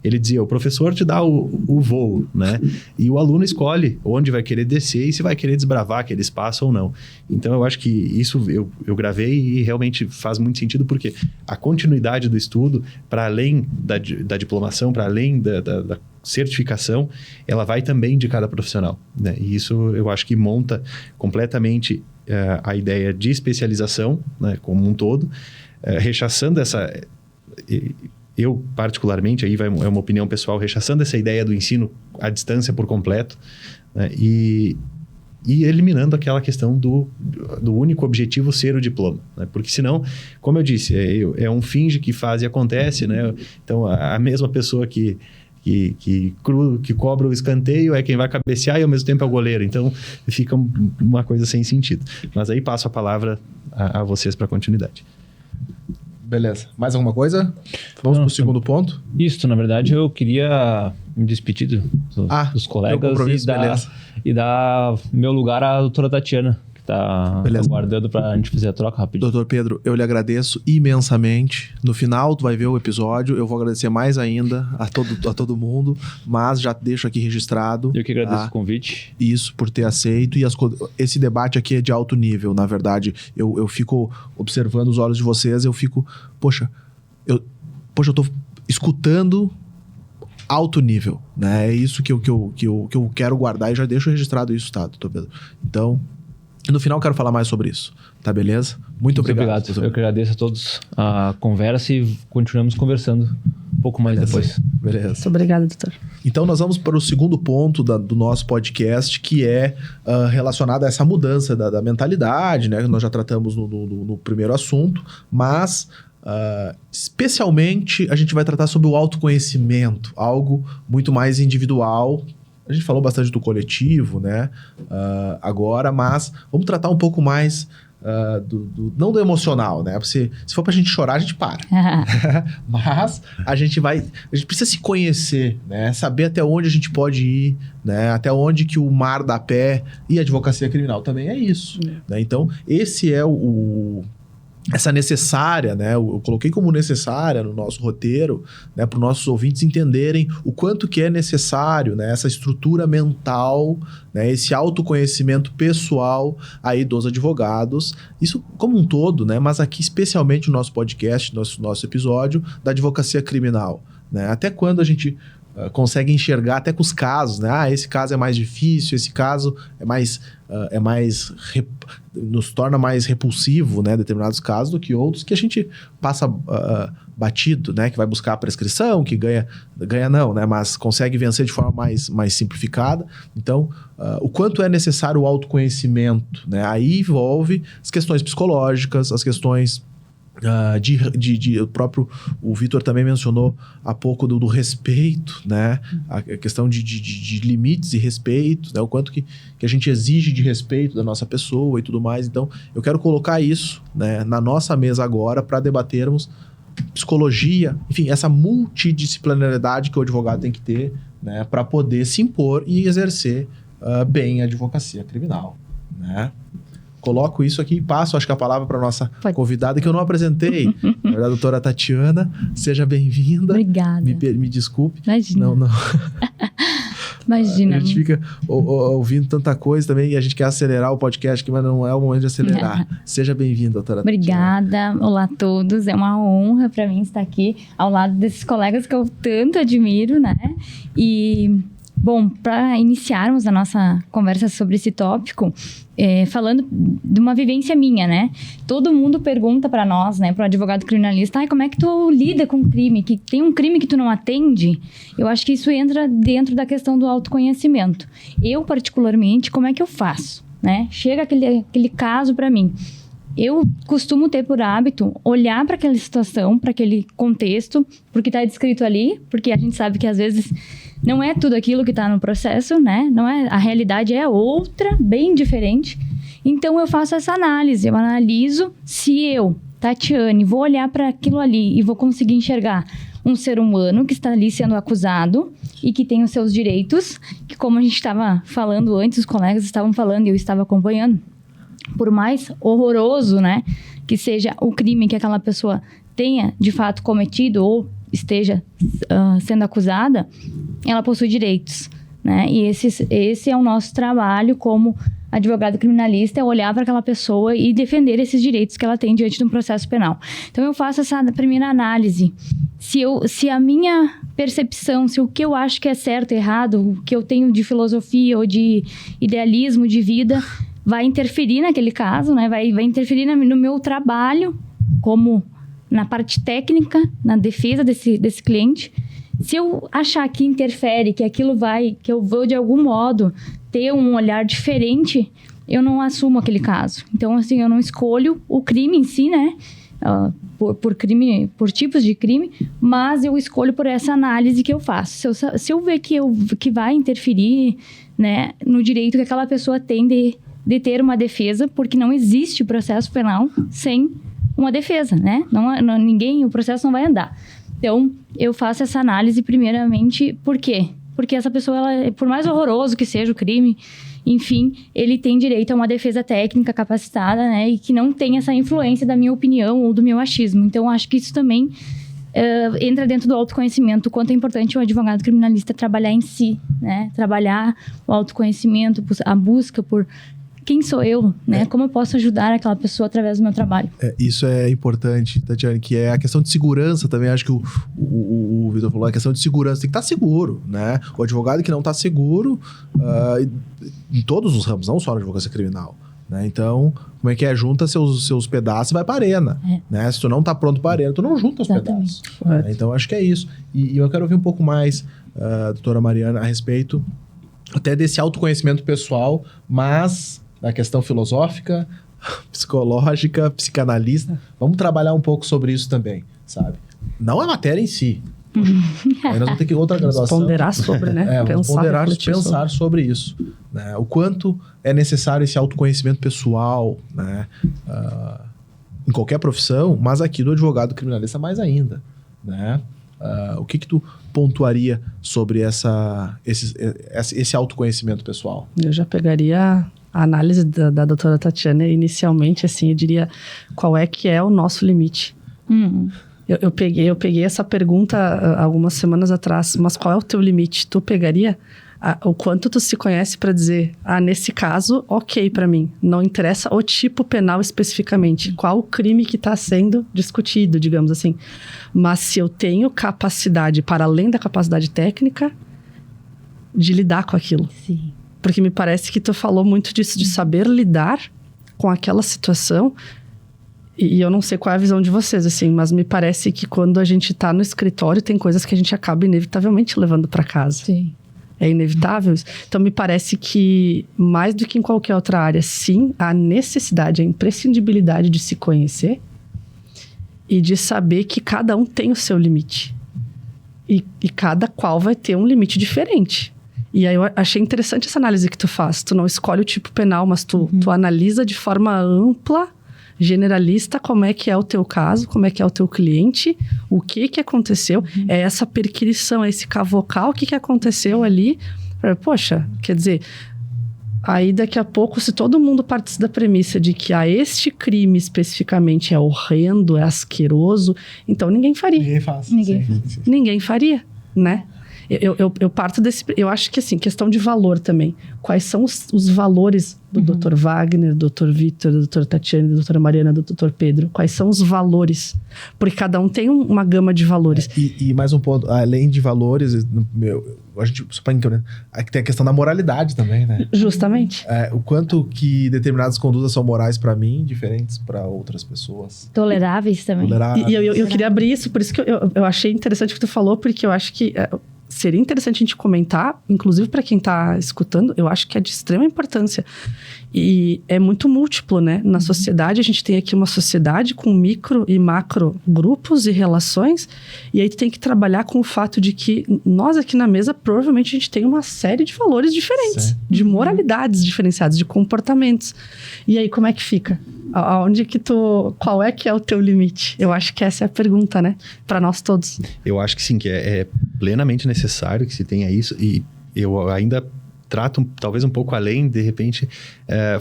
Speaker 4: Ele dizia, o professor te dá o voo, né? E o aluno escolhe onde vai querer descer e se vai querer desbravar aquele espaço ou não. Então, eu acho que isso eu gravei e realmente faz muito sentido, porque a continuidade do estudo, para além da diplomação, para além da certificação, ela vai também de cada profissional, né? E isso eu acho que monta completamente a ideia de especialização, né, como um todo, rechaçando essa... Eu, particularmente, aí é uma opinião pessoal, rechaçando essa ideia do ensino à distância por completo, né, e eliminando aquela questão do único objetivo ser o diploma, né? Porque senão, como eu disse, é um finge que faz e acontece, né? Então, a mesma pessoa que cobra o escanteio é quem vai cabecear e ao mesmo tempo é o goleiro. Então, fica uma coisa sem sentido. Mas aí passo a palavra a vocês para continuidade.
Speaker 1: Beleza. Mais alguma coisa? Vamos para o segundo ponto?
Speaker 3: Isso, na verdade, eu queria me despedir dos colegas e dar meu lugar à doutora Tatiana, que está aguardando para a gente fazer a troca rapidinho.
Speaker 1: Doutor Pedro, eu lhe agradeço imensamente. No final, tu vai ver o episódio. Eu vou agradecer mais ainda a todo mundo, mas já deixo aqui registrado.
Speaker 3: Eu que agradeço o convite.
Speaker 1: Isso, por ter aceito. E esse debate aqui é de alto nível, na verdade. Eu fico observando os olhos de vocês, eu fico... Poxa, eu tô escutando alto nível, né? É isso que eu quero guardar e já deixo registrado isso, tá, doutor Pedro? Então... E no final eu quero falar mais sobre isso, tá beleza? Muito obrigado.
Speaker 3: Eu que agradeço a todos a conversa e continuamos conversando um pouco mais depois.
Speaker 1: Beleza.
Speaker 2: Muito obrigada, doutor.
Speaker 1: Então nós vamos para o segundo ponto do nosso podcast, que é relacionado a essa mudança da mentalidade, né? Que nós já tratamos no primeiro assunto, mas especialmente a gente vai tratar sobre o autoconhecimento, algo muito mais individual. A gente falou bastante do coletivo, né? Agora, mas vamos tratar um pouco mais não do emocional, né? Se for pra gente chorar, a gente para. Mas a gente precisa se conhecer, né? Saber até onde a gente pode ir, né? Até onde que o mar dá pé, e a advocacia criminal também é isso. Né? Então, esse é essa necessária, né? Eu coloquei como necessária no nosso roteiro, né? Para os nossos ouvintes entenderem o quanto que é necessário, né? Essa estrutura mental, né? Esse autoconhecimento pessoal aí dos advogados. Isso como um todo, né? Mas aqui especialmente no nosso podcast, nosso episódio da advocacia criminal, né? Até quando a gente consegue enxergar até com os casos, né? Esse caso é mais difícil, esse caso nos torna mais repulsivo, né? Determinados casos do que outros que a gente passa batido, né? Que vai buscar a prescrição, que ganha não, né? Mas consegue vencer de forma mais simplificada. Então, o quanto é necessário o autoconhecimento, né? Aí envolve as questões psicológicas, as questões o Vitor também mencionou há pouco do respeito, né? A questão de limites e respeitos, né? O quanto que a gente exige de respeito da nossa pessoa e tudo mais. Então, eu quero colocar isso, né, na nossa mesa agora para debatermos psicologia, enfim, essa multidisciplinaridade que o advogado tem que ter, né, para poder se impor e exercer bem a advocacia criminal, né? Coloco isso aqui e passo, acho que a palavra para nossa convidada, que eu não apresentei. Na verdade, a doutora Tatiana, seja bem-vinda.
Speaker 5: Obrigada.
Speaker 1: Me desculpe.
Speaker 5: Imagina.
Speaker 1: Não.
Speaker 5: Imagina.
Speaker 1: A gente fica ouvindo tanta coisa também e a gente quer acelerar o podcast aqui, mas não é o momento de acelerar. Seja bem-vinda, doutora Tatiana.
Speaker 5: Obrigada. Olá a todos. É uma honra para mim estar aqui ao lado desses colegas que eu tanto admiro, né? E... Bom, para iniciarmos a nossa conversa sobre esse tópico, falando de uma vivência minha, né? Todo mundo pergunta para nós, né, para o advogado criminalista, como é que tu lida com crime? Que tem um crime que tu não atende? Eu acho que isso entra dentro da questão do autoconhecimento. Eu, particularmente, como é que eu faço? Né? Chega aquele caso para mim. Eu costumo ter por hábito olhar para aquela situação, para aquele contexto, porque está descrito ali, porque a gente sabe que às vezes não é tudo aquilo que está no processo, né? Não é, a realidade é outra, bem diferente. Então, eu faço essa análise. Eu analiso se eu, Tatiane, vou olhar para aquilo ali e vou conseguir enxergar um ser humano que está ali sendo acusado e que tem os seus direitos, que como a gente estava falando antes, os colegas estavam falando e eu estava acompanhando, por mais horroroso, né, que seja o crime que aquela pessoa tenha de fato cometido ou esteja sendo acusada, ela possui direitos, né? E esse é o nosso trabalho como advogado criminalista, é olhar para aquela pessoa e defender esses direitos que ela tem diante de um processo penal. Então, eu faço essa primeira análise. Se a minha percepção, se o que eu acho que é certo, errado, o que eu tenho de filosofia ou de idealismo de vida vai interferir naquele caso, né? Vai interferir no meu trabalho, como na parte técnica, na defesa desse cliente. Se eu achar que interfere, que aquilo que eu vou de algum modo ter um olhar diferente, eu não assumo aquele caso. Então, assim, eu não escolho o crime em si, né? Por tipos de crime, mas eu escolho por essa análise que eu faço. Se eu ver que vai interferir, né, no direito que aquela pessoa tem de ter uma defesa, porque não existe processo penal sem uma defesa, né? O processo não vai andar. Então, eu faço essa análise primeiramente, por quê? Porque essa pessoa, por mais horroroso que seja o crime, enfim, ele tem direito a uma defesa técnica capacitada, né? E que não tem essa influência da minha opinião ou do meu achismo. Então, acho que isso também entra dentro do autoconhecimento, o quanto é importante o advogado criminalista trabalhar em si, né? Trabalhar o autoconhecimento, a busca por quem sou eu, né? Como eu posso ajudar aquela pessoa através do meu trabalho.
Speaker 1: Isso é importante, Tatiane, que é a questão de segurança também. Acho que o Vitor falou, a questão de segurança. Tem que estar seguro, né? O advogado que não está seguro, em todos os ramos, não só na advocacia criminal, né? Então, como é que é? Junta seus pedaços e vai para a arena, né? Se tu não está pronto para a arena, tu não junta os pedaços. Né? Então, acho que é isso. E eu quero ouvir um pouco mais, doutora Mariana, a respeito até desse autoconhecimento pessoal, mas da questão filosófica, psicológica, psicanalista. Vamos trabalhar um pouco sobre isso também, sabe? Não a matéria em si. Aí nós vamos ter que ir outra graduação.
Speaker 2: Ponderar sobre, né?
Speaker 1: Vamos pensar sobre isso. né? O quanto é necessário esse autoconhecimento pessoal, né? Em qualquer profissão, mas aqui do advogado criminalista mais ainda, né? O que tu pontuaria sobre esse autoconhecimento pessoal?
Speaker 2: Eu já pegaria a análise da doutora Tatiana inicialmente, assim, eu diria qual é que é o nosso limite. Eu peguei essa pergunta algumas semanas atrás, mas qual é o teu limite? Tu pegaria o quanto tu se conhece para dizer, nesse caso, ok para mim, não interessa o tipo penal especificamente, qual o crime que está sendo discutido, digamos assim. Mas se eu tenho capacidade, para além da capacidade técnica, de lidar com aquilo.
Speaker 5: Sim.
Speaker 2: Porque me parece que tu falou muito disso, de saber lidar com aquela situação. E eu não sei qual é a visão de vocês, assim, mas me parece que quando a gente tá no escritório, tem coisas que a gente acaba inevitavelmente levando para casa.
Speaker 5: Sim.
Speaker 2: É inevitável isso. Então, me parece que, mais do que em qualquer outra área, sim, a necessidade, a imprescindibilidade de se conhecer e de saber que cada um tem o seu limite. E cada qual vai ter um limite diferente. E aí eu achei interessante essa análise que tu faz. Tu não escolhe o tipo penal, mas tu analisa de forma ampla, generalista, como é que é o teu caso, como é que é o teu cliente, o que aconteceu. É essa perquisição, é esse cavocar o que aconteceu ali. Poxa, quer dizer, aí daqui a pouco, se todo mundo partisse da premissa de que este crime especificamente é horrendo, é asqueroso, então ninguém faria.
Speaker 1: Ninguém faz.
Speaker 2: Ninguém faria, né? Eu parto desse... Eu acho que, assim, questão de valor também. Quais são os valores do Dr. Wagner, do Dr. Vitor, da doutora Tatiana, da doutora Mariana, do Dr. Pedro? Quais são os valores? Porque cada um tem uma gama de valores.
Speaker 1: E mais um ponto, além de valores, a gente, só para entender, aqui tem a questão da moralidade também, né?
Speaker 2: Justamente.
Speaker 1: O quanto que determinadas condutas são morais para mim, diferentes para outras pessoas.
Speaker 5: Toleráveis também.
Speaker 2: E eu queria abrir isso, por isso que eu achei interessante o que tu falou, porque eu acho que... seria interessante a gente comentar, inclusive para quem está escutando, eu acho que é de extrema importância. E é muito múltiplo, né? Na sociedade, a gente tem aqui uma sociedade com micro e macro grupos e relações, e aí tu tem que trabalhar com o fato de que nós aqui na mesa, provavelmente a gente tem uma série de valores diferentes, de moralidades diferenciadas, de comportamentos. E aí, como é que fica? Aonde que qual é que é o teu limite? Eu acho que essa é a pergunta, né? Para nós todos.
Speaker 4: Eu acho que sim, que é plenamente necessário que se tenha isso, e eu ainda trato talvez um pouco além, de repente,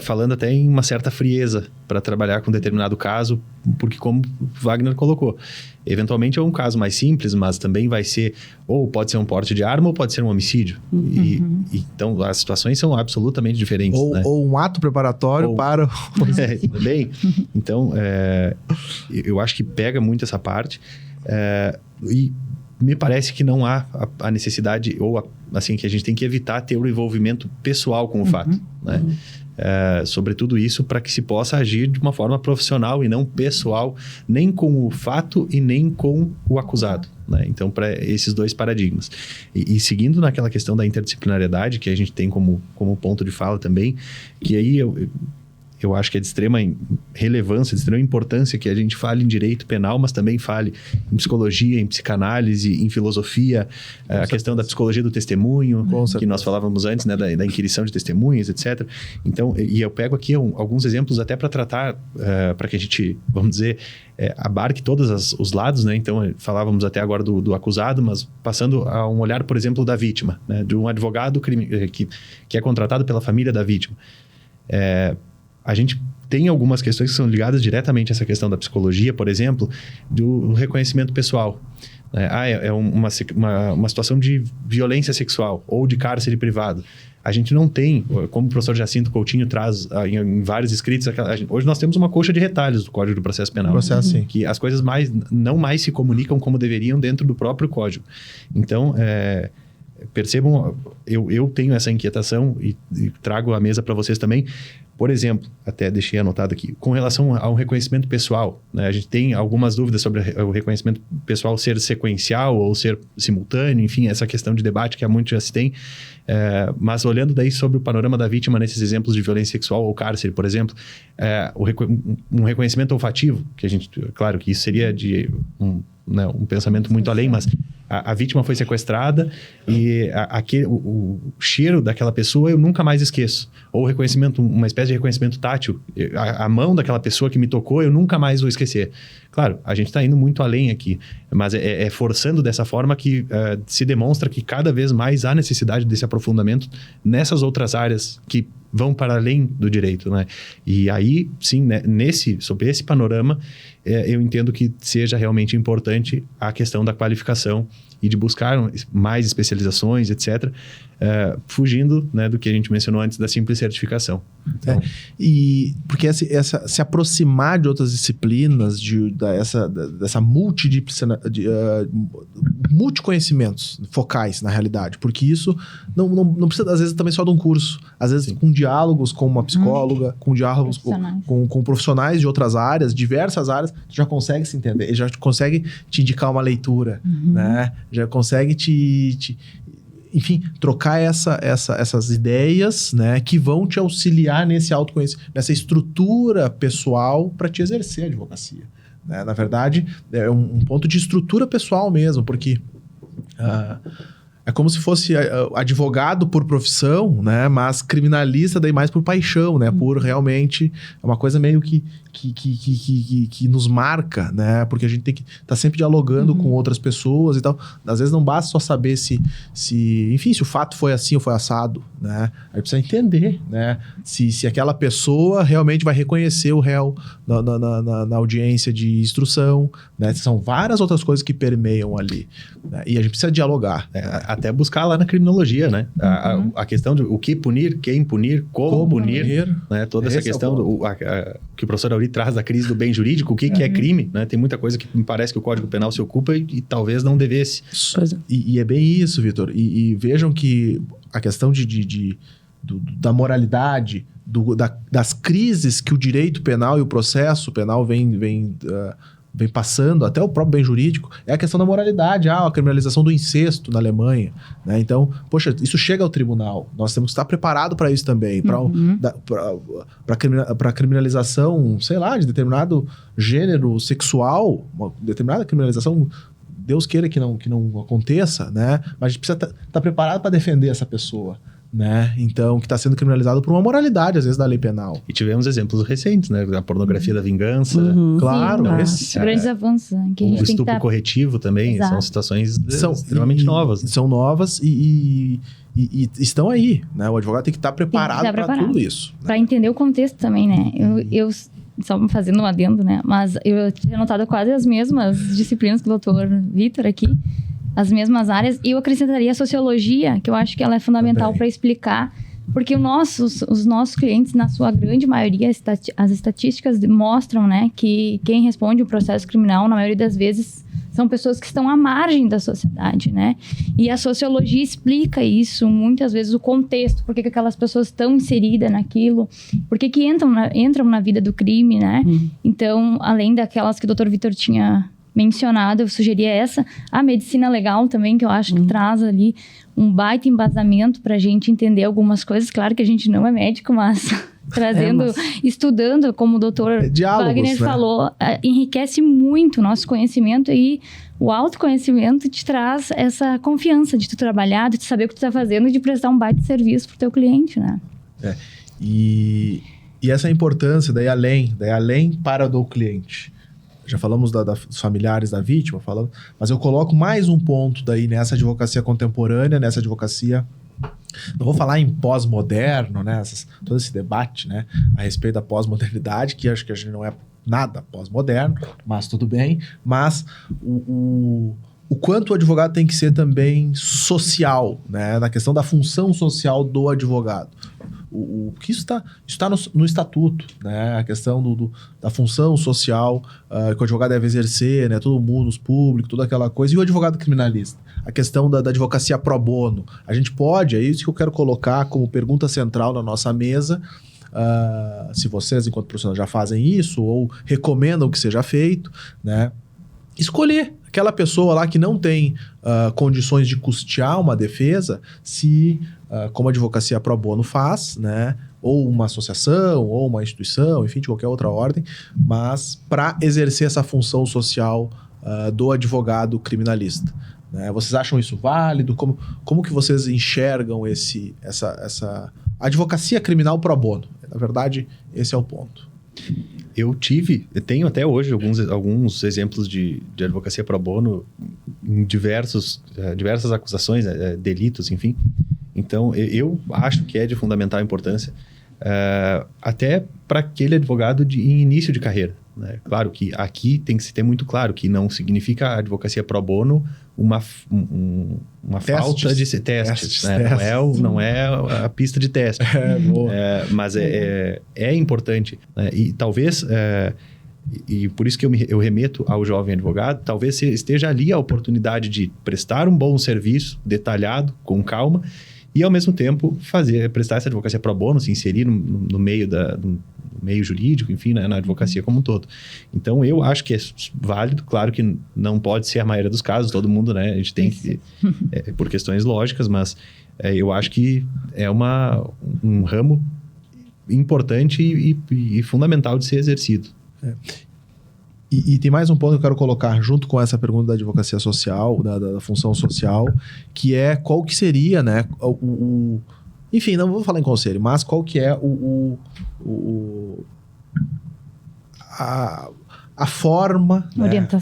Speaker 4: falando até em uma certa frieza para trabalhar com determinado caso, porque como Wagner colocou, eventualmente é um caso mais simples, mas também vai ser, ou pode ser um porte de arma, ou pode ser um homicídio. Então, as situações são absolutamente diferentes.
Speaker 1: Ou um ato preparatório para...
Speaker 4: Também. Então, eu acho que pega muito essa parte. E me parece que não há a necessidade, ou assim, que a gente tem que evitar ter o envolvimento pessoal com o fato, né? Sobre tudo isso, para que se possa agir de uma forma profissional e não pessoal, nem com o fato e nem com o acusado, né? Então, para esses dois paradigmas. E seguindo naquela questão da interdisciplinariedade, que a gente tem como ponto de fala também, que aí eu acho que é de extrema relevância, de extrema importância que a gente fale em direito penal, mas também fale em psicologia, em psicanálise, em filosofia, a questão da psicologia do testemunho, que nós falávamos antes, né, da inquirição de testemunhas, etc. Então, e eu pego aqui alguns exemplos até para tratar, para que a gente, vamos dizer, abarque todos os lados, né? Então, falávamos até agora do acusado, mas passando a um olhar, por exemplo, da vítima, né? De um advogado que é contratado pela família da vítima. A gente tem algumas questões que são ligadas diretamente a essa questão da psicologia, por exemplo, do reconhecimento pessoal. É uma situação de violência sexual ou de cárcere privado. A gente não tem, como o professor Jacinto Coutinho traz em vários escritos, hoje nós temos uma coxa de retalhos do Código do Processo Penal. Que as coisas não mais se comunicam como deveriam dentro do próprio Código. Então, percebam, eu tenho essa inquietação e trago à mesa para vocês também. Por exemplo, até deixei anotado aqui, com relação ao reconhecimento pessoal, né? A gente tem algumas dúvidas sobre o reconhecimento pessoal ser sequencial ou ser simultâneo, enfim, essa questão de debate que há muito já se tem. Mas olhando daí sobre o panorama da vítima nesses exemplos de violência sexual ou cárcere, por exemplo, um reconhecimento olfativo, que a gente, claro que isso seria de um pensamento muito além, mas a vítima foi sequestrada e o cheiro daquela pessoa eu nunca mais esqueço. Ou reconhecimento, uma espécie de reconhecimento tátil. A mão daquela pessoa que me tocou, eu nunca mais vou esquecer. Claro, a gente está indo muito além aqui, mas é forçando dessa forma que se demonstra que cada vez mais há necessidade desse aprofundamento nessas outras áreas que vão para além do direito, né? E aí, sim, né, sob esse panorama, eu entendo que seja realmente importante a questão da qualificação e de buscar mais especializações, etc., fugindo, né, do que a gente mencionou antes da simples certificação. Então,
Speaker 1: e porque se aproximar de outras disciplinas, dessa multiconhecimentos focais, na realidade, porque isso não precisa, às vezes, também só de um curso. Às vezes, com diálogos com uma psicóloga, com diálogos com profissionais de outras áreas, diversas áreas, tu já consegue se entender, já consegue te indicar uma leitura, né? Já consegue enfim, trocar essas ideias, né, que vão te auxiliar nesse autoconhecimento, nessa estrutura pessoal para te exercer a advocacia, né? Na verdade, é um ponto de estrutura pessoal mesmo, porque é como se fosse advogado por profissão, né, mas criminalista daí mais por paixão, né, por realmente é uma coisa meio que nos marca, né, porque a gente tem que estar sempre dialogando com outras pessoas e tal. Às vezes não basta só saber enfim, se o fato foi assim ou foi assado, né, aí precisa entender, né, se aquela pessoa realmente vai reconhecer o réu na audiência de instrução, né, são várias outras coisas que permeiam ali, né, e a gente precisa dialogar.
Speaker 4: Até buscar lá na criminologia, né, a questão de o que punir, quem punir, como punir, né, toda essa questão que o professor Auri traz da crise do bem jurídico, o que é crime, né? Tem muita coisa que me parece que o Código Penal se ocupa e talvez não devesse.
Speaker 1: E é bem isso, Vitor. E vejam que a questão da moralidade, das crises que o direito penal e o processo penal vem passando, até o próprio bem jurídico, é a questão da moralidade, a criminalização do incesto na Alemanha, né? Então, poxa, isso chega ao tribunal, nós temos que estar preparados para isso também, para criminalização, sei lá, de determinado gênero sexual, uma determinada criminalização, Deus queira que não aconteça, né? Mas a gente precisa estar preparado para defender essa pessoa, né? Então, que está sendo criminalizado por uma moralidade, às vezes, da lei penal.
Speaker 4: E tivemos exemplos recentes, né? A pornografia da vingança.
Speaker 1: Claro.
Speaker 5: Grandes avanços. Que a gente
Speaker 4: o estupro
Speaker 5: tem que
Speaker 4: corretivo também.
Speaker 5: Exato.
Speaker 4: São situações extremamente novas. Né?
Speaker 1: São novas e estão aí, né? O advogado tem que estar preparado para tudo isso.
Speaker 5: Para entender o contexto também, né? Eu só fazendo um adendo, né? Mas eu tinha notado quase as mesmas disciplinas que o doutor Vitor aqui, as mesmas áreas, e eu acrescentaria a sociologia, que eu acho que ela é fundamental para explicar, porque os nossos clientes, na sua grande maioria, as estatísticas mostram, né, que quem responde o processo criminal, na maioria das vezes, são pessoas que estão à margem da sociedade, né? E a sociologia explica isso, muitas vezes, o contexto, por que aquelas pessoas estão inseridas naquilo, por que entram na vida do crime, né? Então, além daquelas que o doutor Vitor tinha mencionado, eu sugeria a medicina legal também, que eu acho que traz ali um baita embasamento para a gente entender algumas coisas. Claro que a gente não é médico, mas estudando, como o doutor Wagner falou, enriquece muito o nosso conhecimento, e o autoconhecimento te traz essa confiança de tu trabalhar, de tu saber o que tu está fazendo e de prestar um baita serviço para o teu cliente, né?
Speaker 1: E essa importância daí além para do cliente. Já falamos dos familiares da vítima, mas eu coloco mais um ponto daí nessa advocacia contemporânea, nessa advocacia... Não vou falar em pós-moderno, né? Todo esse debate, né, a respeito da pós-modernidade, que acho que a gente não é nada pós-moderno, mas tudo bem. Mas o quanto o advogado tem que ser também social, né? Na questão da função social do advogado. Que isso está no estatuto, né? A questão da função social que o advogado deve exercer, né? Todo mundo, os públicos, toda aquela coisa. E o advogado criminalista? A questão da advocacia pro bono. A gente pode, é isso que eu quero colocar como pergunta central na nossa mesa. Se vocês, enquanto profissionais, já fazem isso ou recomendam que seja feito, né? Escolher aquela pessoa lá que não tem condições de custear uma defesa, como a advocacia pro bono faz, né? Ou uma associação, ou uma instituição, enfim, de qualquer outra ordem, mas para exercer essa função social do advogado criminalista. né? Vocês acham isso válido? Como que vocês enxergam essa advocacia criminal pro bono? Na verdade, esse é o ponto.
Speaker 4: Eu tenho até hoje alguns exemplos de advocacia pro bono em diversas acusações, delitos, enfim. Então, eu acho que é de fundamental importância, até para aquele advogado em início de carreira, né? Claro que aqui tem que se ter muito claro que não significa a advocacia pro bono uma falta de testes, né? Não é a pista de teste. Mas é importante, né? E talvez, e por isso que eu remeto ao jovem advogado, talvez esteja ali a oportunidade de prestar um bom serviço, detalhado, com calma, e ao mesmo tempo prestar essa advocacia pro bono, se inserir no meio do meio jurídico, enfim, né, na advocacia como um todo. Então, eu acho que é válido, claro que não pode ser a maioria dos casos, todo mundo, né, a gente tem que, por questões lógicas, mas eu acho que é um ramo importante e fundamental de ser exercido.
Speaker 1: E tem mais um ponto que eu quero colocar junto com essa pergunta da advocacia social, da função social, que é qual que seria, né, enfim, não vou falar em conselho, mas qual que é a forma,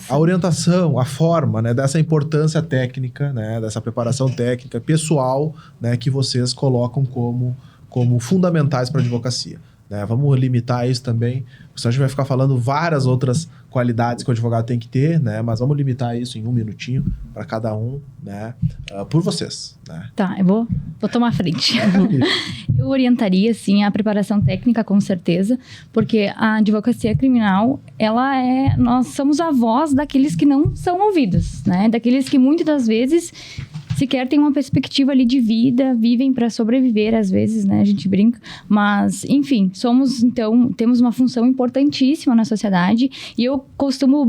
Speaker 1: a orientação, a forma, né, dessa importância técnica, né, dessa preparação técnica pessoal, né, que vocês colocam como fundamentais para a advocacia. Né? Vamos limitar isso também, senão a gente vai ficar falando várias outras qualidades que o advogado tem que ter, né? Mas vamos limitar isso em 1 minutinho para cada um, né? Por vocês, né?
Speaker 5: Tá, eu vou tomar a frente. Eu orientaria, sim, a preparação técnica, com certeza, porque a advocacia criminal, nós somos a voz daqueles que não são ouvidos, né? Daqueles que muitas das vezes sequer tem uma perspectiva ali de vida, vivem para sobreviver às vezes, né? A gente brinca. Mas, enfim, temos uma função importantíssima na sociedade e eu costumo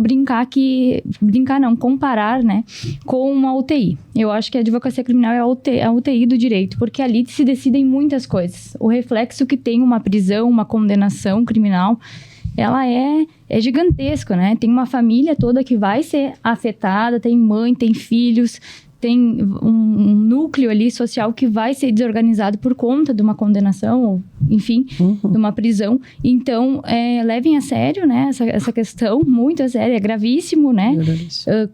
Speaker 5: comparar, né, com uma UTI. Eu acho que a advocacia criminal é a UTI do direito, porque ali se decidem muitas coisas. O reflexo que tem uma prisão, uma condenação criminal, ela é gigantesco, né? Tem uma família toda que vai ser afetada, tem mãe, tem filhos, tem um núcleo ali social que vai ser desorganizado por conta de uma condenação, ou, enfim, de uma prisão. Então, levem a sério, né, essa questão, muito a sério, é gravíssimo, né?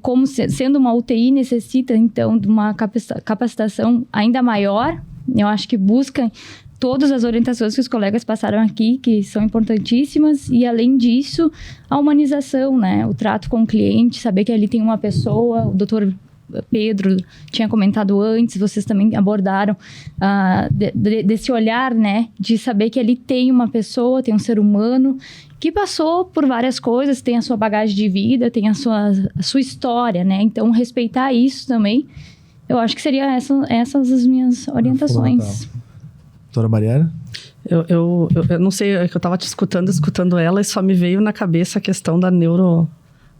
Speaker 5: Como sendo uma UTI, necessita, então, de uma capacitação ainda maior. Eu acho que buscam todas as orientações que os colegas passaram aqui, que são importantíssimas, e além disso, a humanização, né? O trato com o cliente, saber que ali tem uma pessoa, o doutor Pedro tinha comentado antes, vocês também abordaram desse olhar, né, de saber que ali tem uma pessoa, tem um ser humano que passou por várias coisas, tem a sua bagagem de vida, tem a sua história, né, então respeitar isso também, eu acho que seria essas as minhas orientações.
Speaker 1: Doutora Mariana?
Speaker 2: Eu não sei, é que eu estava te escutando ela e só me veio na cabeça a questão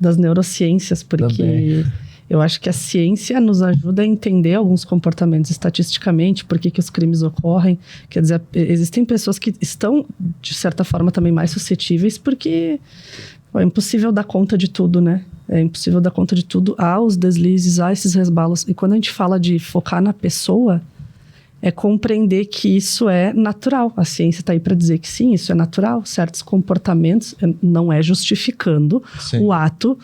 Speaker 2: das neurociências, porque também. Eu acho que a ciência nos ajuda a entender alguns comportamentos estatisticamente, por que os crimes ocorrem. Quer dizer, existem pessoas que estão, de certa forma, também mais suscetíveis, porque é impossível dar conta de tudo, né? É impossível dar conta de tudo. Há os deslizes, há esses resbalos. E quando a gente fala de focar na pessoa, é compreender que isso é natural. A ciência está aí para dizer que sim, isso é natural. Certos comportamentos não é justificando o ato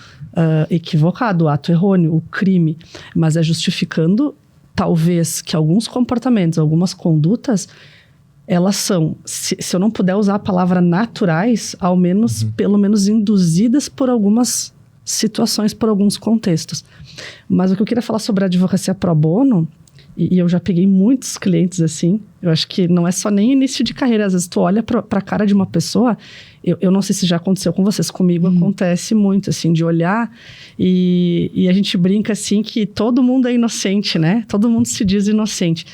Speaker 2: equivocado, o ato errôneo, o crime, mas é justificando, talvez, que alguns comportamentos, algumas condutas, elas são, se eu não puder usar a palavra naturais, ao menos, pelo menos induzidas por algumas situações, por alguns contextos. Mas o que eu queria falar sobre a advocacia pro bono, e eu já peguei muitos clientes assim, eu acho que não é só nem início de carreira, às vezes tu olha pra cara de uma pessoa, eu não sei se já aconteceu com vocês, comigo acontece muito, assim, de olhar e a gente brinca, assim, que todo mundo é inocente, né? Todo mundo se diz inocente.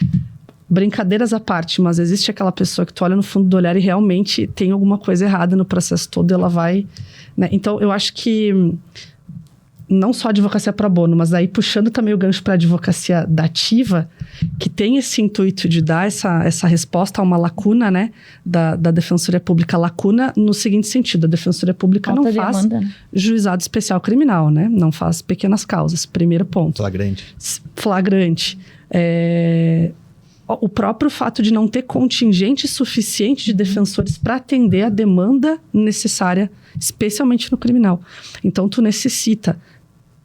Speaker 2: Brincadeiras à parte, mas existe aquela pessoa que tu olha no fundo do olhar e realmente tem alguma coisa errada no processo todo e ela vai... Né? Então, eu acho que não só a advocacia pro bono, mas aí puxando também o gancho para a advocacia dativa, que tem esse intuito de dar essa resposta a uma lacuna, né, da Defensoria Pública, lacuna no seguinte sentido: a Defensoria Pública não faz
Speaker 5: demanda, né?
Speaker 2: juizado especial criminal, né, não faz pequenas causas, primeiro ponto. Flagrante. O próprio fato de não ter contingente suficiente de defensores para atender a demanda necessária, especialmente no criminal. Então, tu necessita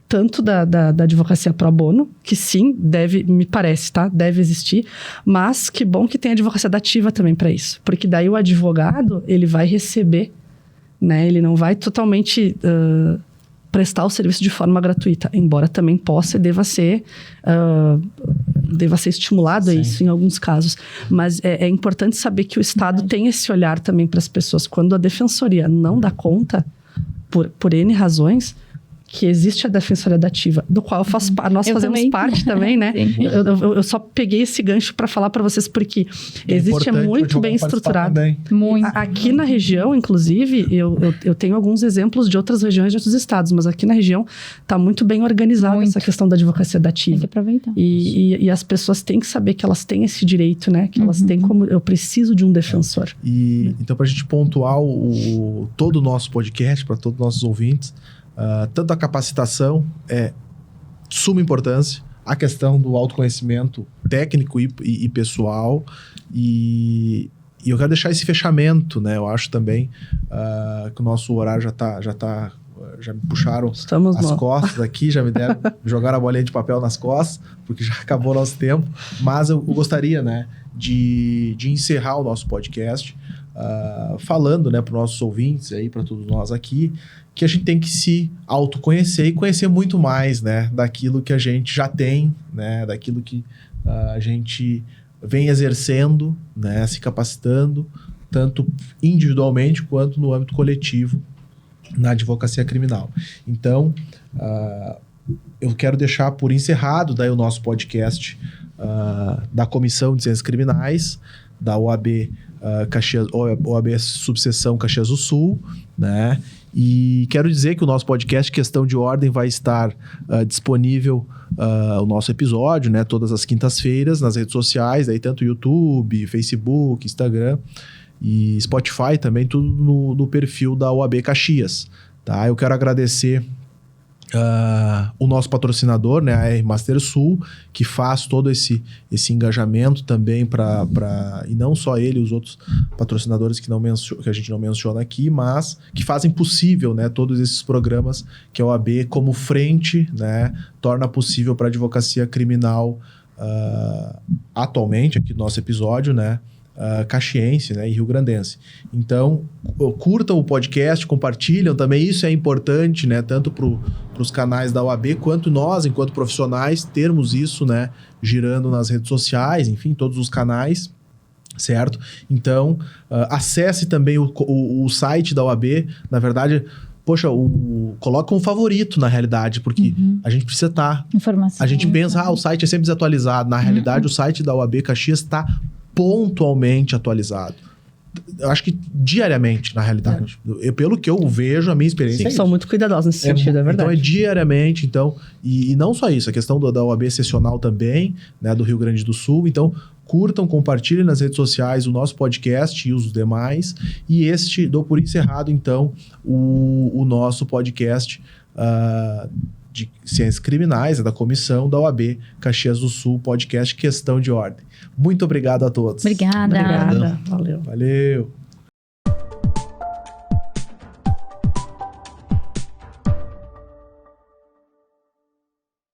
Speaker 2: tanto da advocacia pro bono, que sim, deve, me parece, tá? Deve existir, mas que bom que tem advocacia dativa também para isso. Porque daí o advogado, ele vai receber, né? Ele não vai totalmente prestar o serviço de forma gratuita, embora também possa e deva ser estimulado a isso em alguns casos. Mas é importante saber que o Estado tem esse olhar também para as pessoas. Quando a defensoria não dá conta, por N razões, que existe a Defensoria Dativa, do qual nós fazemos parte também, né? Eu só peguei esse gancho para falar para vocês, porque existe muito bem estruturado.
Speaker 5: Muito.
Speaker 2: Aqui na região, inclusive, eu tenho alguns exemplos de outras regiões de outros estados, mas aqui na região está muito bem organizada essa questão da advocacia dativa.
Speaker 5: Tem que aproveitar.
Speaker 2: E as pessoas têm que saber que elas têm esse direito, né? Que elas têm como... Eu preciso de um defensor.
Speaker 1: Então, para a gente pontuar todo o nosso podcast, para todos os nossos ouvintes, tanto a capacitação é de suma importância, a questão do autoconhecimento técnico e pessoal, e eu quero deixar esse fechamento, né? Eu acho também que o nosso horário já me puxaram as costas aqui, já me deram, jogaram a bolinha de papel nas costas, porque já acabou o nosso tempo, mas eu gostaria, né, de encerrar o nosso podcast falando, né, para os nossos ouvintes aí, para todos nós aqui, que a gente tem que se autoconhecer e conhecer muito mais, né, daquilo que a gente já tem, né, daquilo que a gente vem exercendo, né, se capacitando, tanto individualmente quanto no âmbito coletivo na advocacia criminal. Então, eu quero deixar por encerrado daí o nosso podcast da Comissão de Ciências Criminais, da OAB OAB Subseção Caxias do Sul, né? E quero dizer que o nosso podcast Questão de Ordem vai estar disponível, o nosso episódio, né, todas as quintas-feiras nas redes sociais, aí tanto YouTube, Facebook, Instagram e Spotify também, tudo no perfil da OAB Caxias, tá? Eu quero agradecer o nosso patrocinador, né, a R Master Sul, que faz todo esse engajamento também e não só ele, os outros patrocinadores que a gente não menciona aqui, mas que fazem possível, né, todos esses programas que a OAB, como frente, né, torna possível para a advocacia criminal atualmente, aqui no nosso episódio, né, caxiense, né, e rio-grandense. Então, curtam o podcast, compartilham também, isso é importante, né, tanto para os canais da OAB, quanto nós, enquanto profissionais, termos isso, né, girando nas redes sociais, enfim, todos os canais, certo? Então, acesse também o site da OAB, na verdade... Poxa, coloca um favorito na realidade, porque a gente precisa estar...
Speaker 5: Informação.
Speaker 1: A gente pensa, o site é sempre desatualizado. Na realidade, o site da OAB Caxias está pontualmente atualizado. Eu acho que diariamente, na realidade. Pelo que eu vejo, a minha experiência
Speaker 2: são muito cuidadosos nesse sentido, é verdade.
Speaker 1: Então, é diariamente. Então, e não só isso, a questão da OAB Sessional também, né, do Rio Grande do Sul. Então, curtam, compartilhem nas redes sociais o nosso podcast e os demais. E dou por encerrado, então, o nosso podcast de Ciências Criminais, da comissão da OAB Caxias do Sul, podcast Questão de Ordem. Muito obrigado a todos.
Speaker 5: Obrigada.
Speaker 2: Valeu.
Speaker 1: Valeu.